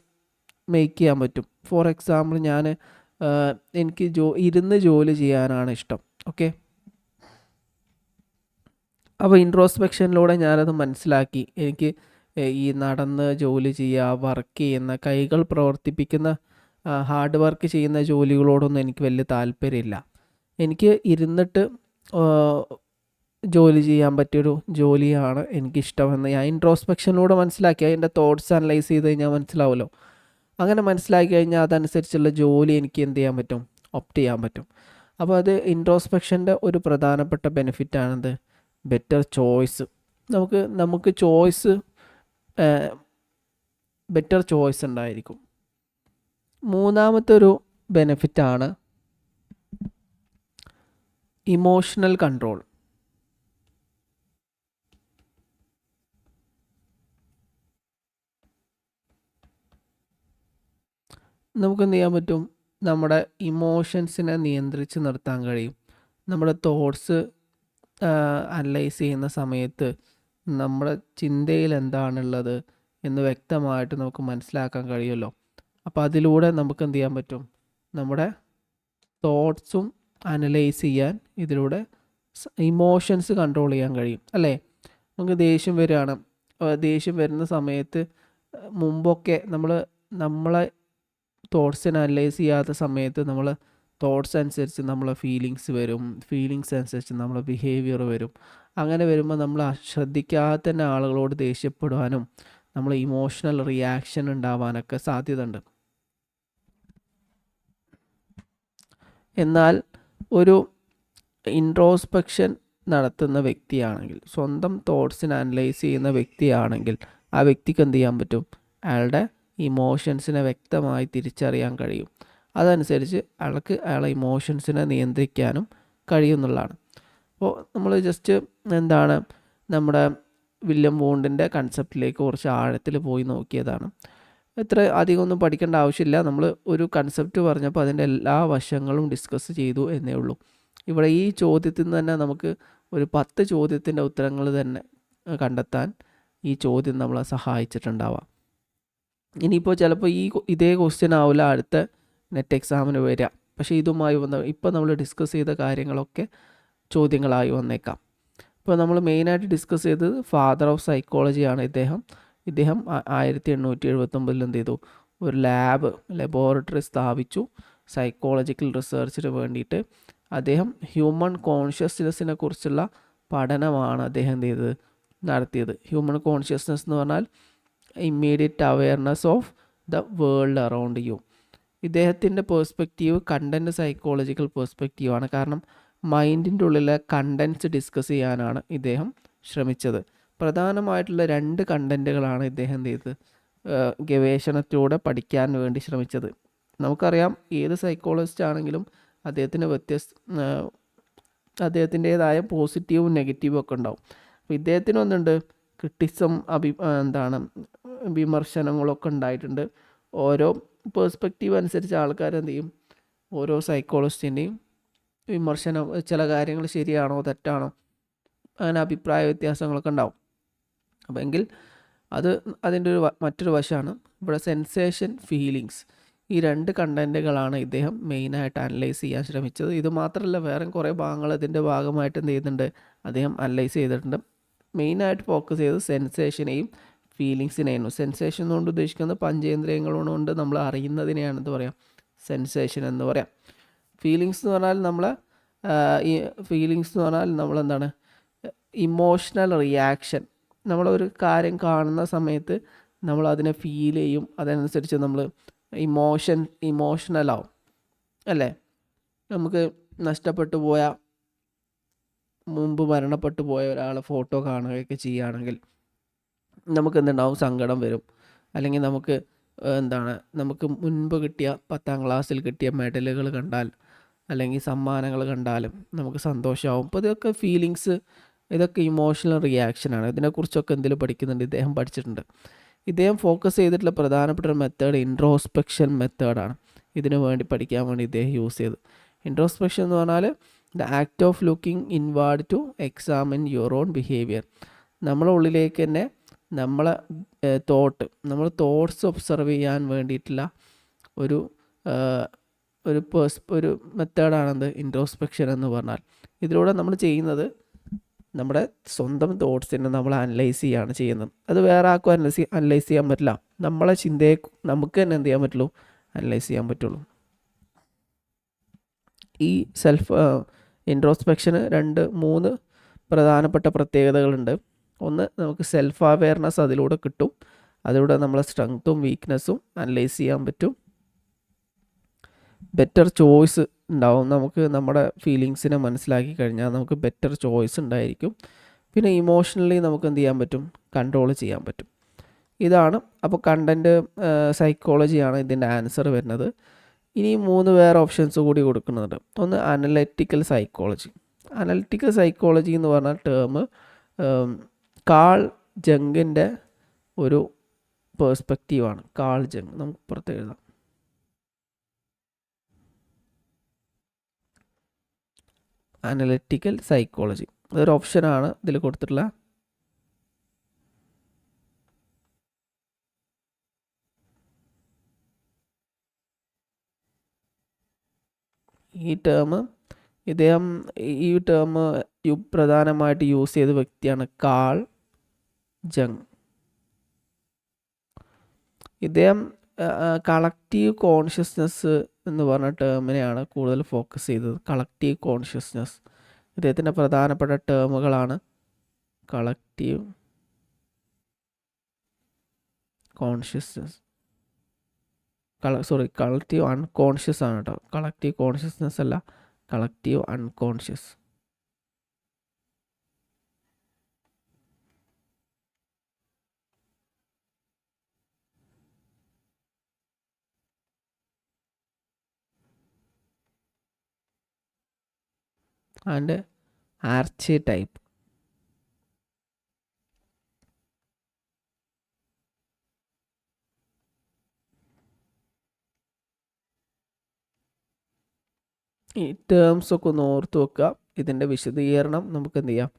മേക്ക് ചെയ്യാൻ പറ്റും. ഫോർ എക്സാമ്പിൾ എനിക്ക് ഇരുന്ന് ജോലി ചെയ്യാനാണ് ഇഷ്ടം. ഓക്കെ, അപ്പോൾ ഇൻട്രോസ്പെക്ഷനിലൂടെ ഞാനത് മനസ്സിലാക്കി. എനിക്ക് ഈ നടന്ന് ജോലി ചെയ്യുക, വർക്ക് ചെയ്യുന്ന, കൈകൾ പ്രവർത്തിപ്പിക്കുന്ന, ഹാർഡ് വർക്ക് ചെയ്യുന്ന ജോലികളോടൊന്നും എനിക്ക് വലിയ താല്പര്യമില്ല. എനിക്ക് ഇരുന്നിട്ട് ജോലി ചെയ്യാൻ പറ്റിയൊരു ജോലിയാണ് എനിക്കിഷ്ടമെന്ന് ഞാൻ ഇൻട്രോസ്പെക്ഷനിലൂടെ മനസ്സിലാക്കി. അതിൻ്റെ തോട്ട്സ് അനലൈസ് ചെയ്ത് കഴിഞ്ഞാൽ മനസ്സിലാവുമല്ലോ. അങ്ങനെ മനസ്സിലാക്കി കഴിഞ്ഞാൽ അതനുസരിച്ചുള്ള ജോലി എനിക്ക് എന്ത് ചെയ്യാൻ പറ്റും? ഓപ്റ്റ് ചെയ്യാൻ പറ്റും. അപ്പോൾ അത് ഇൻട്രോസ്പെക്ഷൻ്റെ ഒരു പ്രധാനപ്പെട്ട ബെനിഫിറ്റാണിത് ബെറ്റർ ചോയ്സ്. നമുക്ക് ചോയ്സ് ബെറ്റർ ചോയ്സ് ഉണ്ടായിരിക്കും. മൂന്നാമത്തെ ഒരു ബെനിഫിറ്റാണ് ഇമോഷണൽ കൺട്രോൾ. നമുക്ക് എന്ത് ചെയ്യാൻ പറ്റും, നമ്മുടെ ഇമോഷൻസിനെ നിയന്ത്രിച്ച് നിർത്താൻ കഴിയും. നമ്മുടെ തോട്ട്സ് അനലൈസ് ചെയ്യുന്ന സമയത്ത് നമ്മുടെ ചിന്തയിൽ എന്താണുള്ളത് എന്ന് വ്യക്തമായിട്ട് നമുക്ക് മനസ്സിലാക്കാൻ കഴിയുമല്ലോ. അപ്പോൾ അതിലൂടെ നമുക്ക് എന്ത് ചെയ്യാൻ പറ്റും, നമ്മുടെ തോട്ട്സും അനലൈസ് ചെയ്യാൻ ഇതിലൂടെ ഇമോഷൻസ് കൺട്രോൾ ചെയ്യാൻ കഴിയും അല്ലേ. നമുക്ക് ദേഷ്യം വരികയാണ്, ദേഷ്യം വരുന്ന സമയത്ത് മുമ്പൊക്കെ നമ്മളെ തോട്ട്സിനെ അനലൈസ് ചെയ്യാത്ത സമയത്ത് നമ്മൾ തോട്ട്സ് അനുസരിച്ച് നമ്മളെ ഫീലിങ്സ് വരും, ഫീലിങ്സ് അനുസരിച്ച് നമ്മളെ ബിഹേവിയർ വരും. അങ്ങനെ വരുമ്പോൾ നമ്മൾ ശ്രദ്ധിക്കാതെ തന്നെ ആളുകളോട് ദേഷ്യപ്പെടുവാനും നമ്മൾ ഇമോഷണൽ റിയാക്ഷൻ ഉണ്ടാവാനൊക്കെ സാധ്യത ഉണ്ട്. എന്നാൽ ഒരു ഇൻട്രോസ്പെക്ഷൻ നടത്തുന്ന വ്യക്തിയാണെങ്കിൽ, സ്വന്തം തോട്ട്സിനെ അനലൈസ് ചെയ്യുന്ന വ്യക്തിയാണെങ്കിൽ, ആ വ്യക്തിക്ക് എന്ത് ചെയ്യാൻ പറ്റും, അയാളുടെ ഇമോഷൻസിനെ വ്യക്തമായി തിരിച്ചറിയാൻ കഴിയും. അതനുസരിച്ച് അയാളെ ഇമോഷൻസിനെ നിയന്ത്രിക്കാനും കഴിയുമെന്നുള്ളതാണ്. അപ്പോൾ നമ്മൾ ജസ്റ്റ് നമ്മുടെ വില്യം വൂണ്ടിൻ്റെ കൺസെപ്റ്റിലേക്ക് കുറച്ച് ആഴത്തിൽ പോയി നോക്കിയതാണ്. ഇത്ര അധികം ഒന്നും പഠിക്കേണ്ട ആവശ്യമില്ല. നമ്മൾ ഒരു കൺസെപ്റ്റ് പറഞ്ഞപ്പോൾ അതിൻ്റെ എല്ലാ വശങ്ങളും ഡിസ്കസ് ചെയ്തു എന്നേ ഉള്ളൂ. ഇവിടെ ഈ ചോദ്യത്തിൽ നിന്ന് തന്നെ നമുക്ക് ഒരു 10 ചോദ്യത്തിൻ്റെ ഉത്തരങ്ങൾ തന്നെ കണ്ടെത്താൻ ഈ ചോദ്യം നമ്മളെ സഹായിച്ചിട്ടുണ്ടാവാം. ഇനിയിപ്പോൾ ചിലപ്പോൾ ഇതേ ക്വസ്റ്റ്യൻ ആവില്ല അടുത്ത നെറ്റ് എക്സാമിന് വരിക, പക്ഷേ ഇതുമായി ഇപ്പോൾ നമ്മൾ ഡിസ്കസ് ചെയ്ത കാര്യങ്ങളൊക്കെ ചോദ്യങ്ങളായി വന്നേക്കാം. ഇപ്പോൾ നമ്മൾ മെയിനായിട്ട് ഡിസ്കസ് ചെയ്തത് ഫാദർ ഓഫ് സൈക്കോളജിയാണ് ഇദ്ദേഹം 1879 എന്ത് ചെയ്തു, ഒരു ലബോറട്ടറി സ്ഥാപിച്ചു സൈക്കോളജിക്കൽ റിസർച്ചിന് വേണ്ടിയിട്ട്. അദ്ദേഹം ഹ്യൂമൻ കോൺഷ്യസ്നെസ്സിനെ കുറിച്ചുള്ള പഠനമാണ് അദ്ദേഹം എന്ത് ചെയ്തത്, നടത്തിയത്. ഹ്യൂമൻ കോൺഷ്യസ്നെസ് എന്ന് പറഞ്ഞാൽ immediate awareness of the world around U. ഇദ്ദേഹത്തിൻ്റെ പേഴ്സ്പെക്റ്റീവ് കണ്ടൻറ്റ് സൈക്കോളജിക്കൽ പേഴ്സ്പെക്റ്റീവാണ്. കാരണം മൈൻഡിൻ്റെ ഉള്ളിലെ കണ്ടൻറ്റ്സ് ഡിസ്കസ് ചെയ്യാനാണ് ഇദ്ദേഹം ശ്രമിച്ചത്. പ്രധാനമായിട്ടുള്ള 2 കണ്ടൻറ്റുകളാണ് ഇദ്ദേഹം എന്ത് ചെയ്തത്, ഗവേഷണത്തിലൂടെ പഠിക്കാൻ വേണ്ടി ശ്രമിച്ചത്. നമുക്കറിയാം ഏത് സൈക്കോളജിസ്റ്റ് ആണെങ്കിലും അദ്ദേഹത്തിൻ്റേതായ പോസിറ്റീവും നെഗറ്റീവും ഒക്കെ ഉണ്ടാവും. അപ്പോൾ ഇദ്ദേഹത്തിന് ഒന്നുണ്ട്, ക്രിട്ടിസം വിമർശനങ്ങളൊക്കെ ഉണ്ടായിട്ടുണ്ട്. ഓരോ പേഴ്സ്പെക്റ്റീവ് അനുസരിച്ച് ആൾക്കാർ എന്ത് ചെയ്യും, ഓരോ സൈക്കോളജിസ്റ്റിൻ്റെയും വിമർശനം, ചില കാര്യങ്ങൾ ശരിയാണോ തെറ്റാണോ അങ്ങനെ അഭിപ്രായ വ്യത്യാസങ്ങളൊക്കെ ഉണ്ടാവും. അപ്പോൾ എങ്കിൽ അതിൻ്റെ മറ്റൊരു വശമാണ് ഇവിടെ സെൻസേഷൻ, ഫീലിങ്സ്. ഈ 2 കണ്ടൻറ്റുകളാണ് ഇദ്ദേഹം മെയിനായിട്ട് അനലൈസ് ചെയ്യാൻ ശ്രമിച്ചത്. ഇത് മാത്രമല്ല വേറെ കുറേ ഭാഗങ്ങൾ ഇതിൻ്റെ ഭാഗമായിട്ട് എന്ത് ചെയ്യുന്നുണ്ട്, അദ്ദേഹം അനലൈസ് ചെയ്തിട്ടുണ്ട്. മെയിനായിട്ട് ഫോക്കസ് ചെയ്തത് സെൻസേഷനെയും ഫീലിങ്സിനെയാണ്. സെൻസേഷൻ കൊണ്ട് ഉദ്ദേശിക്കുന്നത് പഞ്ചേന്ദ്രിയങ്ങളുകൊണ്ട് നമ്മൾ അറിയുന്നതിനെയാണ് എന്ത് പറയാം, സെൻസേഷൻ എന്ന് പറയാം. ഫീലിങ്സ് എന്ന് പറഞ്ഞാൽ നമ്മളെന്താണ്, ഇമോഷണൽ റിയാക്ഷൻ. നമ്മളൊരു കാര്യം കാണുന്ന സമയത്ത് നമ്മൾ അതിനെ ഫീൽ ചെയ്യും, അതനുസരിച്ച് നമ്മൾ ഇമോഷണലാവും അല്ലേ. നമുക്ക് മുമ്പ് മരണപ്പെട്ടു പോയ ഒരാളെ ഫോട്ടോ കാണുകയൊക്കെ ചെയ്യുകയാണെങ്കിൽ നമുക്ക് എന്തുണ്ടാവും, സങ്കടം വരും. അല്ലെങ്കിൽ നമുക്ക് മുൻപ് കിട്ടിയ 10ാം ക്ലാസ്സിൽ കിട്ടിയ മെഡലുകൾ കണ്ടാൽ അല്ലെങ്കിൽ സമ്മാനങ്ങൾ കണ്ടാലും നമുക്ക് സന്തോഷമാവും. അപ്പോൾ ഇതൊക്കെ ഫീലിങ്സ്, ഇതൊക്കെ ഇമോഷണൽ റിയാക്ഷനാണ്. ഇതിനെക്കുറിച്ചൊക്കെ എന്തെങ്കിലും പഠിക്കുന്നുണ്ട്, ഇദ്ദേഹം പഠിച്ചിട്ടുണ്ട്. ഇദ്ദേഹം ഫോക്കസ് ചെയ്തിട്ടുള്ള പ്രധാനപ്പെട്ട ഒരു മെത്തേഡ് ഇൻട്രോസ്പെക്ഷൻ മെത്തേഡാണ്. ഇതിനു വേണ്ടി പഠിക്കാൻ വേണ്ടി ഇദ്ദേഹം യൂസ് ചെയ്തു. ഇൻട്രോസ്പെക്ഷൻ എന്ന് പറഞ്ഞാൽ the act of looking inward to examine your own behaviour. നമ്മളെ ഉള്ളിലേക്ക് തന്നെ നമ്മൾ തോട്ട്സ് ഒബ്സർവ് ചെയ്യാൻ വേണ്ടിയിട്ടുള്ള ഒരു മെത്തേഡാണെന്ത് ഇൻട്രോസ്പെക്ഷൻ എന്ന് പറഞ്ഞാൽ. ഇതിലൂടെ നമ്മൾ ചെയ്യുന്നത് നമ്മുടെ സ്വന്തം തോട്ട്സിനെ നമ്മൾ അനലൈസ് ചെയ്യുകയാണ് ചെയ്യുന്നത്. അത് വേറെ ആർക്കും അനലൈസ് ചെയ്യാൻ പറ്റില്ല. നമ്മളെ ചിന്തയെ നമുക്ക് തന്നെ എന്ത് ചെയ്യാൻ പറ്റുള്ളൂ, അനലൈസ് ചെയ്യാൻ പറ്റുള്ളൂ. ഈ ഇൻട്രോസ്പെക്ഷന് 3 പ്രധാനപ്പെട്ട പ്രത്യേകതകളുണ്ട്. ഒന്ന്, നമുക്ക് സെൽഫ് അവെയർനെസ് അതിലൂടെ കിട്ടും. അതിലൂടെ നമ്മളെ സ്ട്രെങ്ത്തും വീക്ക്നെസ്സും അനലൈസ് ചെയ്യാൻ പറ്റും. ബെറ്റർ ചോയ്സ് ഉണ്ടാവും. നമുക്ക് നമ്മുടെ ഫീലിങ്സിനെ മനസ്സിലാക്കി കഴിഞ്ഞാൽ നമുക്ക് ബെറ്റർ ചോയ്സ് ഉണ്ടായിരിക്കും. പിന്നെ ഇമോഷണലി നമുക്ക് എന്ത് ചെയ്യാൻ പറ്റും, കൺട്രോൾ ചെയ്യാൻ പറ്റും. ഇതാണ്. അപ്പോൾ കണ്ടൻറ്റ് സൈക്കോളജിയാണ് ഇതിൻ്റെ ആൻസർ വരുന്നത്. ഇനി 3 വേറെ ഓപ്ഷൻസ് കൂടി കൊടുക്കുന്നുണ്ട്. ഒന്ന് അനലറ്റിക്കൽ സൈക്കോളജി. അനലറ്റിക്കൽ സൈക്കോളജി എന്ന് പറഞ്ഞ ടേം കാൾ ജങ്ങിൻ്റെ ഒരു പേഴ്സ്പെക്റ്റീവാണ്. കാൾ ജങ് നമുക്ക് പുറത്ത് എഴുതാം. Analytical psychology. അതൊരു ഓപ്ഷനാണ് ഇതിൽ കൊടുത്തിട്ടുള്ള. ഈ ടേം പ്രധാനമായിട്ട് യൂസ് ചെയ്ത വ്യക്തിയാണ് കാൾ ജങ്. ഇദ്ദേഹം കളക്റ്റീവ് കോൺഷ്യസ്നെസ് എന്ന് പറഞ്ഞ ടേമിനെയാണ് കൂടുതൽ ഫോക്കസ് ചെയ്തത്. കളക്റ്റീവ് കോൺഷ്യസ്നെസ് ഇദ്ദേഹത്തിൻ്റെ പ്രധാനപ്പെട്ട ടേമുകളാണ്. കളക്റ്റീവ് കോൺഷ്യസ്നെസ്, കളക്റ്റീവ് അൺകോൺഷ്യസ് ആണ് കേട്ടോ. കളക്റ്റീവ് കോൺഷ്യസ്നെസ് അല്ല, കളക്റ്റീവ് അൺകോൺഷ്യസ്. And Archie-type. ഈ ടേംസ് ഒക്കെ ഒന്ന് ഓർത്ത് വെക്കുക. ഇതിൻ്റെ വിശദീകരണം നമുക്ക് എന്ത് ചെയ്യാം,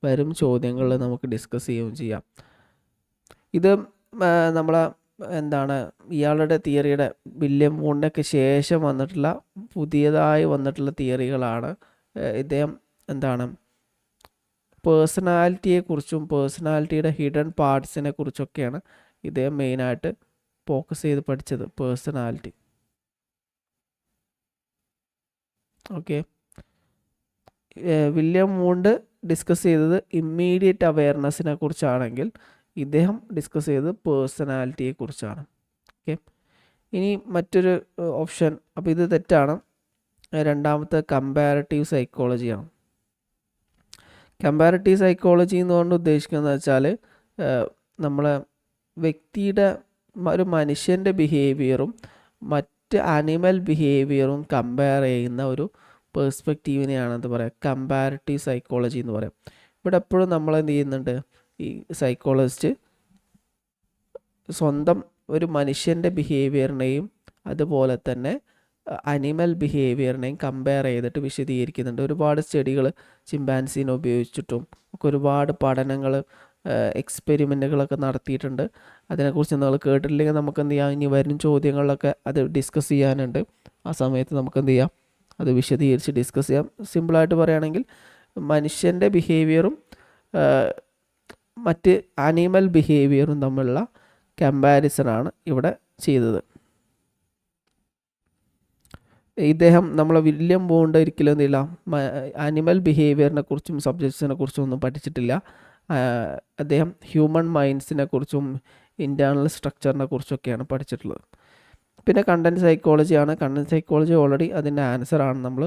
വരും ചോദ്യങ്ങളിൽ നമുക്ക് ഡിസ്കസ് ചെയ്യുകയും ചെയ്യാം. ഇത് നമ്മളെ ഇയാളുടെ തിയറിയുടെ വില്യം വൂണിനൊക്കെ ശേഷം വന്നിട്ടുള്ള പുതിയതായി വന്നിട്ടുള്ള തിയറികളാണ്. ഇദ്ദേഹം പേഴ്സണാലിറ്റിയെക്കുറിച്ചും പേഴ്സണാലിറ്റിയുടെ ഹിഡൻ പാർട്സിനെ കുറിച്ചൊക്കെയാണ് ഇദ്ദേഹം മെയിനായിട്ട് ഫോക്കസ് ചെയ്ത് പഠിച്ചത്. Personality. Okay. William wound discuss ചെയ്തത് ഇമ്മീഡിയറ്റ് അവെയർനെസ്സിനെ കുറിച്ചാണെങ്കിൽ ഇദ്ദേഹം ഡിസ്കസ് ചെയ്തത് പേഴ്സണാലിറ്റിയെ കുറിച്ചാണ്. ഓക്കെ. ഇനി മറ്റൊരു ഓപ്ഷൻ, അപ്പോൾ ഇത് തെറ്റാണ്. രണ്ടാമത്തെ കമ്പാരറ്റീവ് സൈക്കോളജിയാണ്. കമ്പാരറ്റീവ് സൈക്കോളജി എന്നുകൊണ്ട് ഉദ്ദേശിക്കുന്നത് വെച്ചാൽ നമ്മളെ വ്യക്തിയുടെ ഒരു മനുഷ്യൻ്റെ ബിഹേവിയറും മറ്റ് ആനിമൽ ബിഹേവിയറും കമ്പയർ ചെയ്യുന്ന ഒരു പേഴ്സ്പെക്റ്റീവിനെയാണ് എന്ത് പറയുക, കമ്പാരറ്റീവ് സൈക്കോളജി എന്ന് പറയാം. ഇവിടെ എപ്പോഴും നമ്മൾ എന്ത് ചെയ്യുന്നുണ്ട്, ഈ സൈക്കോളജിസ്റ്റ് സ്വന്തം ഒരു മനുഷ്യൻ്റെ ബിഹേവിയറിനെയും അതുപോലെ തന്നെ അനിമൽ ബിഹേവിയറിനെയും കമ്പയർ ചെയ്തിട്ട് വിശദീകരിക്കുന്നുണ്ട്. ഒരുപാട് സ്റ്റഡികൾ ചിമ്പാൻസീനെ ഉപയോഗിച്ചിട്ടും ഒക്കെ ഒരുപാട് പഠനങ്ങൾ എക്സ്പെരിമെൻറ്റുകളൊക്കെ നടത്തിയിട്ടുണ്ട്. അതിനെക്കുറിച്ച് നിങ്ങൾ കേട്ടിട്ടില്ലെങ്കിൽ നമുക്ക് എന്ത് ചെയ്യാം, ഇനി വരും ചോദ്യങ്ങളിലൊക്കെ അത് ഡിസ്കസ് ചെയ്യാനുണ്ട്. ആ സമയത്ത് നമുക്ക് എന്ത് ചെയ്യാം, അത് വിശദീകരിച്ച് ഡിസ്കസ് ചെയ്യാം. സിമ്പിളായിട്ട് പറയുകയാണെങ്കിൽ മനുഷ്യൻ്റെ ബിഹേവിയറും മറ്റ് ആനിമൽ ബിഹേവിയറും തമ്മിലുള്ള കമ്പാരിസണാണ് ഇവിടെ ചെയ്തത്. ഇദ്ദേഹം നമ്മളെ വില്യം വൂണ്ട് ഒരിക്കലും എന്തില്ല ആനിമൽ ബിഹേവിയറിനെ കുറിച്ചും സബ്ജക്ട്സിനെ കുറിച്ചും ഒന്നും പഠിച്ചിട്ടില്ല. അദ്ദേഹം ഹ്യൂമൻ മൈൻഡ്സിനെ കുറിച്ചും ഇൻറ്റേർണൽ സ്ട്രക്ചറിനെ കുറിച്ചൊക്കെയാണ് പഠിച്ചിട്ടുള്ളത്. പിന്നെ കണ്ടൻറ് സൈക്കോളജിയാണ്. കണ്ടൻറ് സൈക്കോളജി ഓൾറെഡി അതിൻ്റെ ആൻസറാണ് നമ്മൾ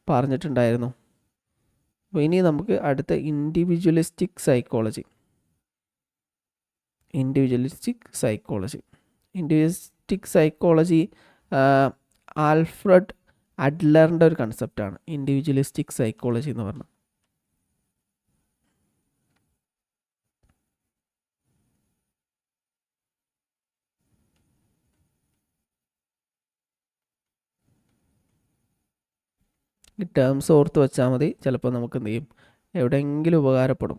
പറഞ്ഞിട്ടുണ്ടായിരുന്നു. അപ്പോൾ ഇനി നമുക്ക് അടുത്ത individualistic psychology. Individualistic psychology Alfred അഡ്ലറിൻ്റെ ഒരു കൺസെപ്റ്റാണ് ഇൻഡിവിജ്വലിസ്റ്റിക് സൈക്കോളജി എന്ന് പറഞ്ഞത്. ഈ ടേംസ് ഓർത്ത് വെച്ചാൽ മതി, ചിലപ്പോൾ നമുക്ക് എന്ത് ചെയ്യും, എവിടെയെങ്കിലും ഉപകാരപ്പെടും.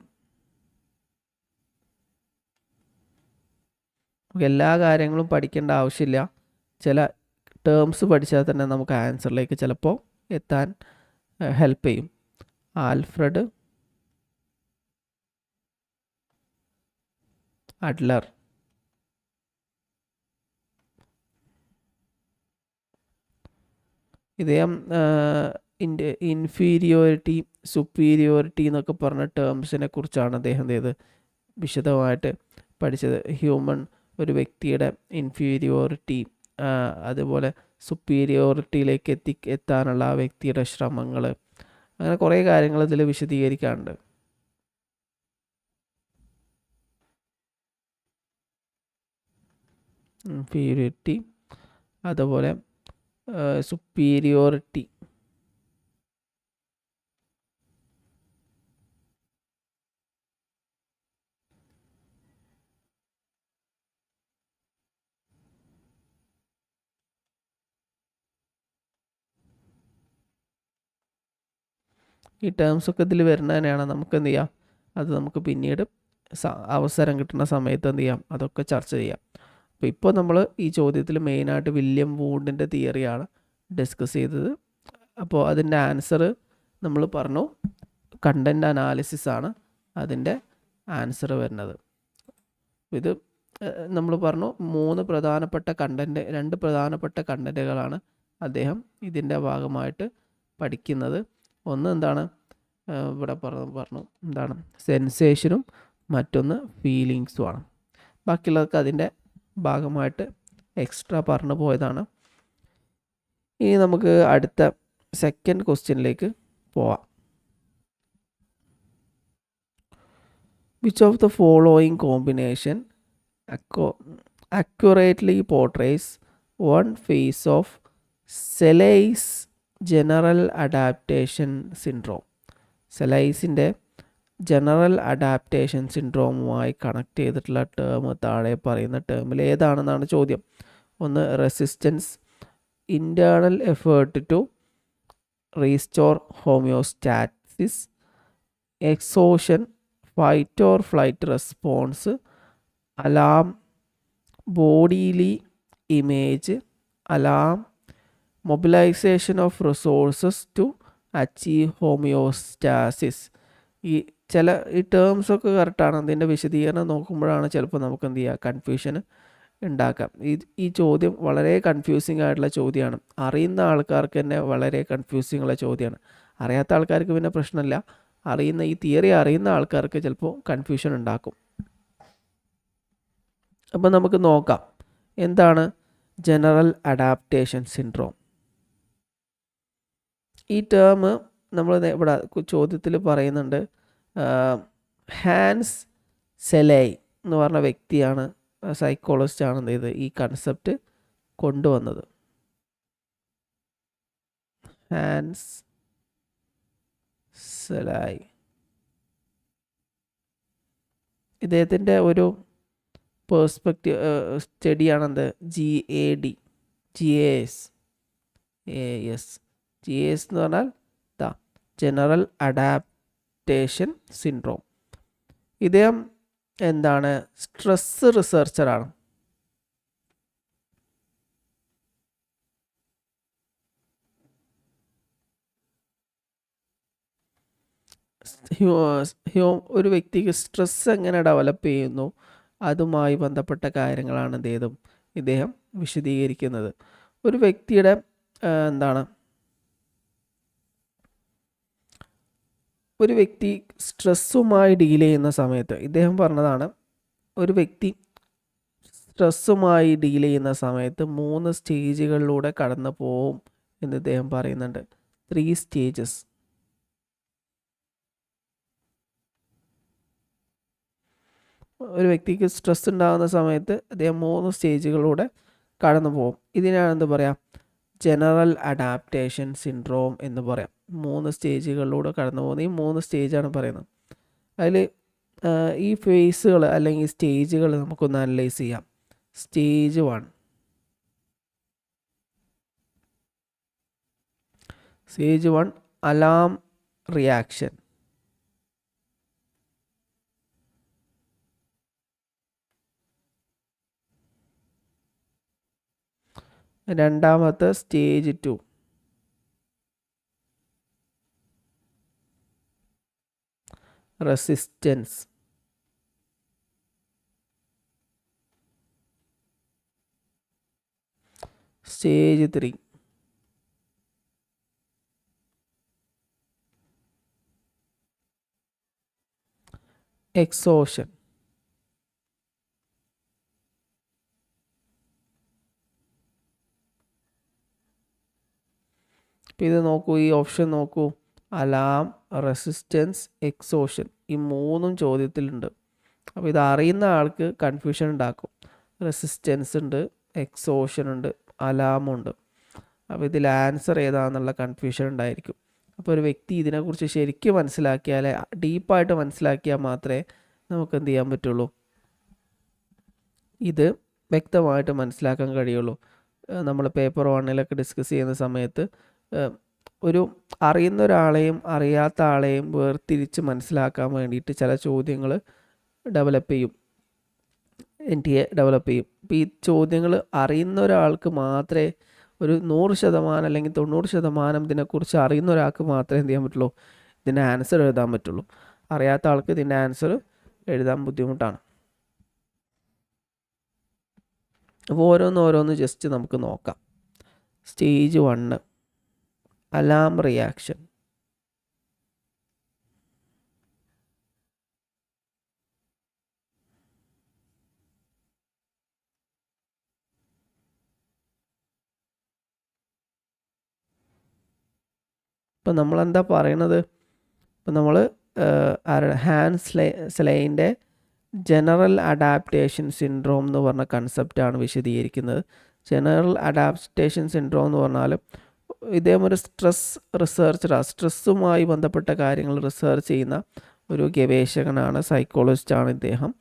എല്ലാ കാര്യങ്ങളും പഠിക്കേണ്ട ആവശ്യമില്ല. ചില ടേംസ് പഠിച്ചാൽ തന്നെ നമുക്ക് ആൻസറിലേക്ക് ചിലപ്പോൾ എത്താൻ ഹെൽപ്പ് ചെയ്യും. Alfred Adler. ഇദ്ദേഹം ഇൻഫീരിയോറിറ്റി സുപ്പീരിയോറിറ്റി എന്നൊക്കെ പറഞ്ഞ ടേംസിനെ കുറിച്ചാണ് അദ്ദേഹം ചെയ്ത് വിശദമായിട്ട് പഠിച്ചത്. ഹ്യൂമൻ ഒരു വ്യക്തിയുടെ ഇൻഫീരിയോറിറ്റി അതുപോലെ സുപ്പീരിയോറിറ്റിയിലേക്ക് എത്താനുള്ള ആ വ്യക്തിയുടെ ശ്രമങ്ങൾ, അങ്ങനെ കുറേ കാര്യങ്ങൾ ഇതിൽ വിശദീകരിക്കാറുണ്ട്. ഇൻഫീരിയോറിറ്റി അതുപോലെ സുപ്പീരിയോറിറ്റി. ഈ ടേംസൊക്കെ ഇതിൽ വരുന്നതിനാണ്. നമുക്ക് എന്ത് ചെയ്യാം, അത് നമുക്ക് പിന്നീട് അവസരം കിട്ടുന്ന സമയത്ത് എന്ത് ചെയ്യാം, അതൊക്കെ ചർച്ച ചെയ്യാം. അപ്പോൾ ഇപ്പോൾ നമ്മൾ ഈ ചോദ്യത്തിൽ മെയിനായിട്ട് വില്യം വൂണ്ടിൻ്റെ തിയറിയാണ് ഡിസ്കസ് ചെയ്തത്. അപ്പോൾ അതിൻ്റെ ആൻസർ നമ്മൾ പറഞ്ഞു കണ്ടൻറ് അനാലിസിസ് ആണ് അതിൻ്റെ ആൻസർ വരുന്നത്. ഇത് നമ്മൾ പറഞ്ഞു രണ്ട് പ്രധാനപ്പെട്ട കണ്ടൻറ്റുകളാണ് അദ്ദേഹം ഇതിൻ്റെ ഭാഗമായിട്ട് പഠിക്കുന്നത്. ഒന്ന് എന്താണ് ഇവിടെ പറഞ്ഞു എന്താണ് സെൻസേഷനും മറ്റൊന്ന് ഫീലിങ്സുമാണ്. ബാക്കിയുള്ളതൊക്കെ അതിൻ്റെ ഭാഗമായിട്ട് എക്സ്ട്രാ പറഞ്ഞു പോയതാണ്. ഇനി നമുക്ക് അടുത്ത സെക്കൻഡ് ക്വസ്റ്റ്യനിലേക്ക് പോവാം. Which of the following combination accurately portrays one phase of Selleis general adaptation syndrome? സെലൈസിൻ്റെ ജനറൽ അഡാപ്റ്റേഷൻ സിൻഡ്രോമുമായി കണക്ട് ചെയ്തിട്ടുള്ള ടേം താഴെ പറയുന്ന ടേമിൽ ഏതാണെന്നാണ് ചോദ്യം. ഒന്ന് resistance, internal effort to restore homeostasis, exhaustion, fight or flight response, alarm, bodily image, alarm, mobilisation of resources to achieve homeostasis. ഈ ടേംസൊക്കെ കറക്റ്റാണ്. അതിൻ്റെ വിശദീകരണം നോക്കുമ്പോഴാണ് ചിലപ്പോൾ നമുക്ക് എന്ത് ചെയ്യുക, കൺഫ്യൂഷൻ ഉണ്ടാക്കാം. ഈ ചോദ്യം വളരെ കൺഫ്യൂസിങ് ആയിട്ടുള്ള ചോദ്യമാണ്. അറിയുന്ന ആൾക്കാർക്ക് തന്നെ വളരെ കൺഫ്യൂസിങ് ഉള്ള ചോദ്യമാണ്. അറിയാത്ത ആൾക്കാർക്ക് പിന്നെ പ്രശ്നമില്ല. ഈ തിയറി അറിയുന്ന ആൾക്കാർക്ക് ചിലപ്പോൾ കൺഫ്യൂഷൻ ഉണ്ടാക്കും. അപ്പം നമുക്ക് നോക്കാം എന്താണ് ജനറൽ അഡാപ്റ്റേഷൻ സിൻഡ്രോം. ഈ ടേം നമ്മൾ ഇവിടെ ചോദ്യത്തിൽ പറയുന്നുണ്ട്. ഹാൻസ് സെലൈ എന്ന് പറഞ്ഞ വ്യക്തിയാണ്, സൈക്കോളജിസ്റ്റാണ് എന്ത് ചെയ്ത് ഈ കൺസെപ്റ്റ് കൊണ്ടുവന്നത്. ഹാൻസ് സെലൈ ഇദ്ദേഹത്തിൻ്റെ ഒരു പേഴ്സ്പെക്റ്റീവ് സ്റ്റഡിയാണെന്ത് GAS എന്ന് പറഞ്ഞാൽ ജനറൽ അഡാപ്റ്റേഷൻ സിൻഡ്രോം. ഇദ്ദേഹം എന്താണ് സ്ട്രെസ് റിസർച്ചറാണ്. ഒരു വ്യക്തിക്ക് സ്ട്രെസ് എങ്ങനെ ഡെവലപ്പ് ചെയ്യുന്നു അതുമായി ബന്ധപ്പെട്ട കാര്യങ്ങളാണ് ഇദ്ദേഹം വിശദീകരിക്കുന്നത്. ഒരു വ്യക്തിയുടെ ഒരു വ്യക്തി സ്ട്രെസ്സുമായി ഡീൽ ചെയ്യുന്ന സമയത്ത് ഇദ്ദേഹം പറഞ്ഞതാണ്, ഒരു വ്യക്തി സ്ട്രെസ്സുമായി ഡീൽ ചെയ്യുന്ന സമയത്ത് 3 സ്റ്റേജുകളിലൂടെ കടന്നു പോവും എന്ന് ഇദ്ദേഹം പറയുന്നുണ്ട്. 3 സ്റ്റേജസ്. ഒരു വ്യക്തിക്ക് സ്ട്രെസ് ഉണ്ടാകുന്ന സമയത്ത് അദ്ദേഹം 3 സ്റ്റേജുകളിലൂടെ കടന്നു പോകും. ഇതിനാണ് എന്ത് പറയാം, ജനറൽ അഡാപ്റ്റേഷൻ സിൻഡ്രോം എന്ന് പറയാം. 3 സ്റ്റേജുകളിലൂടെ കടന്നു പോകുന്ന ഈ 3 സ്റ്റേജാണ് പറയുന്നത്. അതിൽ ഈ ഫേസുകൾ അല്ലെങ്കിൽ സ്റ്റേജുകൾ നമുക്കൊന്ന് അനലൈസ് ചെയ്യാം. സ്റ്റേജ് 1. Stage 1 alarm reaction. രണ്ടാമത്തെ സ്റ്റേജ് 2 റെസിസ്റ്റൻസ്. Stage 3 exhaustion. ഇത് നോക്കൂ, ഈ ഓപ്ഷൻ നോക്കൂ, അലാം, റെസിസ്റ്റൻസ്, എക്സോഷൻ. ഈ 3 ചോദ്യത്തിലുണ്ട്. അപ്പോൾ ഇത് അറിയുന്ന ആൾക്ക് കൺഫ്യൂഷൻ ഉണ്ടാക്കും. റെസിസ്റ്റൻസ് ഉണ്ട്, എക്സോഷൻ ഉണ്ട്, അലാമുണ്ട്. അപ്പോൾ ഇതിൽ ആൻസർ ഏതാണെന്നുള്ള കൺഫ്യൂഷൻ ഉണ്ടായിരിക്കും. അപ്പോൾ ഒരു വ്യക്തി ഇതിനെക്കുറിച്ച് ശരിക്കും മനസ്സിലാക്കിയാൽ, ഡീപ്പായിട്ട് മനസ്സിലാക്കിയാൽ മാത്രമേ നമുക്ക് എന്ത് ചെയ്യാൻ പറ്റുള്ളൂ, ഇത് വ്യക്തമായിട്ട് മനസ്സിലാക്കാൻ കഴിയുള്ളൂ. നമ്മൾ പേപ്പർ 1 ഡിസ്കസ് ചെയ്യുന്ന സമയത്ത് ഒരു അറിയുന്ന ഒരാളെയും അറിയാത്ത ആളെയും വേർതിരിച്ച് മനസ്സിലാക്കാൻ വേണ്ടിയിട്ട് ചില ചോദ്യങ്ങൾ ഡെവലപ്പ് ചെയ്യും, NTA ഡെവലപ്പ് ചെയ്യും. അപ്പോൾ ഈ ചോദ്യങ്ങൾ അറിയുന്ന ഒരാൾക്ക് മാത്രമേ, ഒരു 100% അല്ലെങ്കിൽ 90% ഇതിനെക്കുറിച്ച് അറിയുന്ന ഒരാൾക്ക് മാത്രമേ എന്ത് ചെയ്യാൻ പറ്റുള്ളൂ, ഇതിൻ്റെ ആൻസർ എഴുതാൻ പറ്റുള്ളൂ. അറിയാത്ത ആൾക്ക് ഇതിൻ്റെ ആൻസർ എഴുതാൻ ബുദ്ധിമുട്ടാണ്. അപ്പോൾ ഓരോന്ന് ജസ്റ്റ് നമുക്ക് നോക്കാം. Stage 1 alarm reaction. ഇപ്പം നമ്മളെന്താ പറയണത്, ഇപ്പം നമ്മൾ ഹാൻസ് സ്ലൈൻ്റെ ജനറൽ അഡാപ്റ്റേഷൻ സിൻഡ്രോം എന്ന് പറഞ്ഞ കൺസെപ്റ്റാണ് വിശദീകരിക്കുന്നത്. ജനറൽ അഡാപ്റ്റേഷൻ സിൻഡ്രോം എന്ന് പറഞ്ഞാൽ ഇദ്ദേഹം ഒരു സ്ട്രെസ് റിസർച്ചറാണ്, സ്ട്രെസ്സുമായി ബന്ധപ്പെട്ട കാര്യങ്ങൾ റിസർച്ച് ചെയ്യുന്ന ഒരു ഗവേഷകനാണ്, സൈക്കോളജിസ്റ്റാണ് ഇദ്ദേഹം.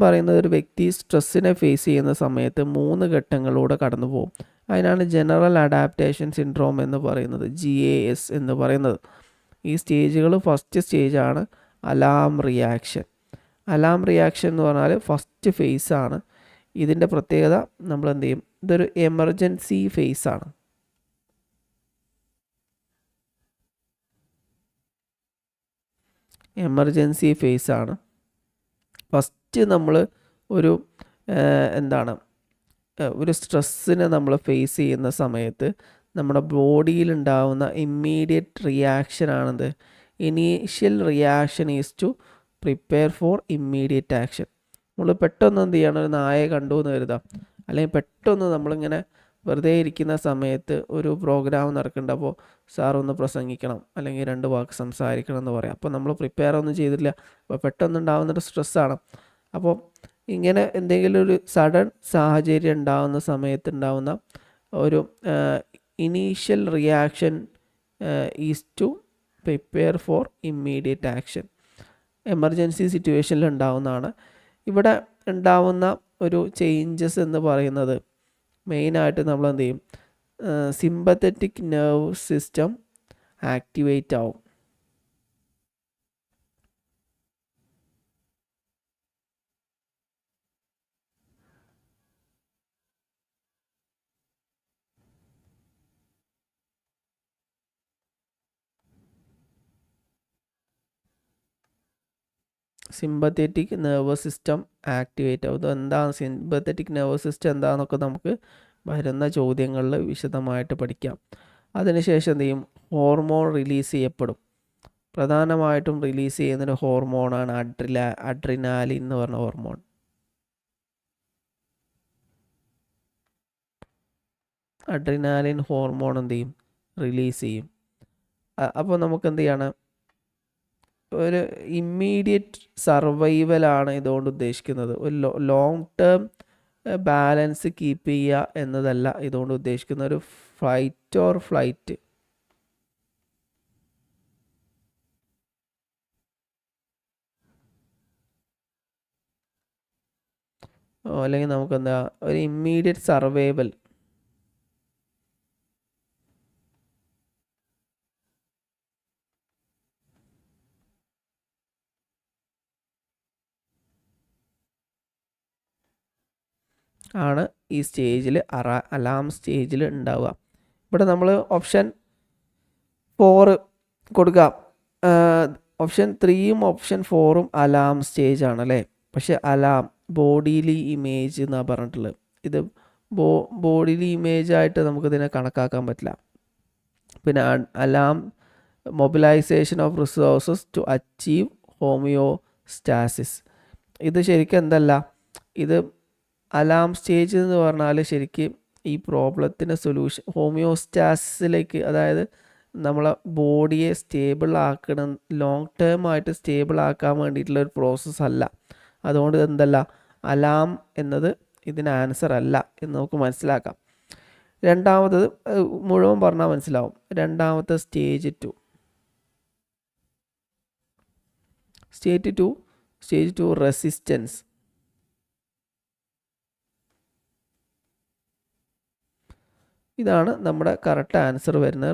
പറയുന്നത് ഒരു വ്യക്തി സ്ട്രെസ്സിനെ ഫേസ് ചെയ്യുന്ന സമയത്ത് 3 ഘട്ടങ്ങളിലൂടെ കടന്നു പോകും. അതിനാണ് ജനറൽ അഡാപ്റ്റേഷൻ സിൻഡ്രോം എന്ന് പറയുന്നത്, GAS എന്ന് പറയുന്നത്. ഈ സ്റ്റേജുകൾ ഫസ്റ്റ് സ്റ്റേജാണ് അലാം റിയാക്ഷൻ. അലാം റിയാക്ഷൻ എന്ന് പറഞ്ഞാൽ ഫസ്റ്റ് ഫേസാണ്. ഇതിൻ്റെ പ്രത്യേകത നമ്മൾ എന്ത് ചെയ്യും, ഇതൊരു എമർജൻസി ഫേസാണ്. എമർജൻസി ഫേസാണ്. ഫസ്റ്റ് നമ്മൾ ഒരു ഒരു സ്ട്രെസ്സിനെ നമ്മൾ ഫേസ് ചെയ്യുന്ന സമയത്ത് നമ്മുടെ ബോഡിയിലുണ്ടാവുന്ന ഇമ്മീഡിയറ്റ് റിയാക്ഷനാണത്. Initial reaction is to prepare for immediate action. നമ്മൾ പെട്ടെന്ന് എന്ത് ചെയ്യണം, ഒരു നായയെ കണ്ടു എന്ന് കരുതാം, അല്ലെങ്കിൽ പെട്ടെന്ന് നമ്മളിങ്ങനെ വെറുതെ ഇരിക്കുന്ന സമയത്ത് ഒരു പ്രോഗ്രാം നടക്കുന്നുണ്ട്, അപ്പോൾ സാറൊന്ന് പ്രസംഗിക്കണം അല്ലെങ്കിൽ 2 വാക്ക് സംസാരിക്കണം എന്ന് പറയാം. അപ്പോൾ നമ്മൾ പ്രിപ്പയർ ഒന്നും ചെയ്തിട്ടില്ല, അപ്പോൾ പെട്ടെന്നുണ്ടാകുന്നൊരു സ്ട്രെസ്സാണ്. അപ്പോൾ ഇങ്ങനെ എന്തെങ്കിലും ഒരു സഡൻ സാഹചര്യം ഉണ്ടാകുന്ന സമയത്ത് ഉണ്ടാകുന്ന ഒരു initial reaction is to prepare for immediate action. Emergency സിറ്റുവേഷനിൽ ഉണ്ടാകുന്നതാണ്. ഇവിടെ ഉണ്ടാവുന്ന ഒരു ചേഞ്ചസ് എന്ന് പറയുന്നത് മെയിനായിട്ട് നമ്മൾ എന്ത് ചെയ്യും, സിമ്പത്തറ്റിക് നെർവ് സിസ്റ്റം ആക്ടിവേറ്റ് ആവും. സിമ്പത്തറ്റിക് നെർവസ് സിസ്റ്റം ആക്ടിവേറ്റ് ആവും. ഇതെന്താണ് സിമ്പത്തറ്റിക് നെർവസ് സിസ്റ്റം എന്താണെന്നൊക്കെ നമുക്ക് വരുന്ന ചോദ്യങ്ങളിൽ വിശദമായിട്ട് പഠിക്കാം. അതിനുശേഷം എന്ത് ചെയ്യും, ഹോർമോൺ റിലീസ് ചെയ്യപ്പെടും. പ്രധാനമായിട്ടും റിലീസ് ചെയ്യുന്നൊരു ഹോർമോണാണ് അഡ്രിനാലിൻ എന്ന് പറഞ്ഞ ഹോർമോൺ. അഡ്രിനാലിൻ ഹോർമോൺ എന്ത് ചെയ്യും, റിലീസ് ചെയ്യും. അപ്പോൾ നമുക്ക് എന്ത് ചെയ്യാണ്, ഒരു ഇമ്മീഡിയറ്റ് സർവൈവലാണ് ഇതുകൊണ്ട് ഉദ്ദേശിക്കുന്നത്. ഒരു ലോങ് ടേം ബാലൻസ് കീപ്പ് ചെയ്യുക എന്നതല്ല ഇതുകൊണ്ട് ഉദ്ദേശിക്കുന്ന. ഒരു ഫൈറ്റ് ഓർ ഫ്ലൈറ്റ്, അല്ലെങ്കിൽ നമുക്കെന്താ ഒരു ഇമ്മീഡിയറ്റ് സർവൈവൽ. ആണ് ഈ സ്റ്റേജിൽ അലാം സ്റ്റേജിൽ ഉണ്ടാവുക. ഇവിടെ നമ്മൾ ഓപ്ഷൻ 4 കൊടുക്കാം. ഓപ്ഷൻ 3യും ഓപ്ഷൻ 4ഉം അലാം സ്റ്റേജ് ആണ് അല്ലേ. പക്ഷെ അലാം ബോഡിയിലി ഇമേജ് എന്നാണ് പറഞ്ഞിട്ടുള്ളത്. ഇത് ബോഡിയിലി ഇമേജ് ആയിട്ട് നമുക്കിതിനെ കണക്കാക്കാൻ പറ്റില്ല. പിന്നെ alarm mobilisation of resources to achieve homeostasis. ഇത് ശരിക്കും എന്തല്ല, ഇത് അലാം സ്റ്റേജ് എന്ന് പറഞ്ഞാൽ ശരിക്കും ഈ പ്രോബ്ലത്തിൻ്റെ സൊല്യൂഷൻ ഹോമിയോസ്റ്റാസിസിലേക്ക്, അതായത് നമ്മളെ ബോഡിയെ സ്റ്റേബിൾ ആക്കണം, ലോങ് ടേം ആയിട്ട് സ്റ്റേബിൾ ആക്കാൻ വേണ്ടിയിട്ടുള്ള ഒരു പ്രോസസ്സ് അല്ല. അതുകൊണ്ട് എന്തല്ല, അലാം എന്നത് ഇതിന് ആൻസർ അല്ല എന്ന് നമുക്ക് മനസ്സിലാക്കാം. രണ്ടാമത്തത് മുഴുവൻ പറഞ്ഞാൽ മനസ്സിലാവും. രണ്ടാമത്തെ സ്റ്റേജ് 2. Stage 2 resistance. ഇതാണ് നമ്മുടെ കറക്റ്റ് ആൻസർ വരുന്നത്.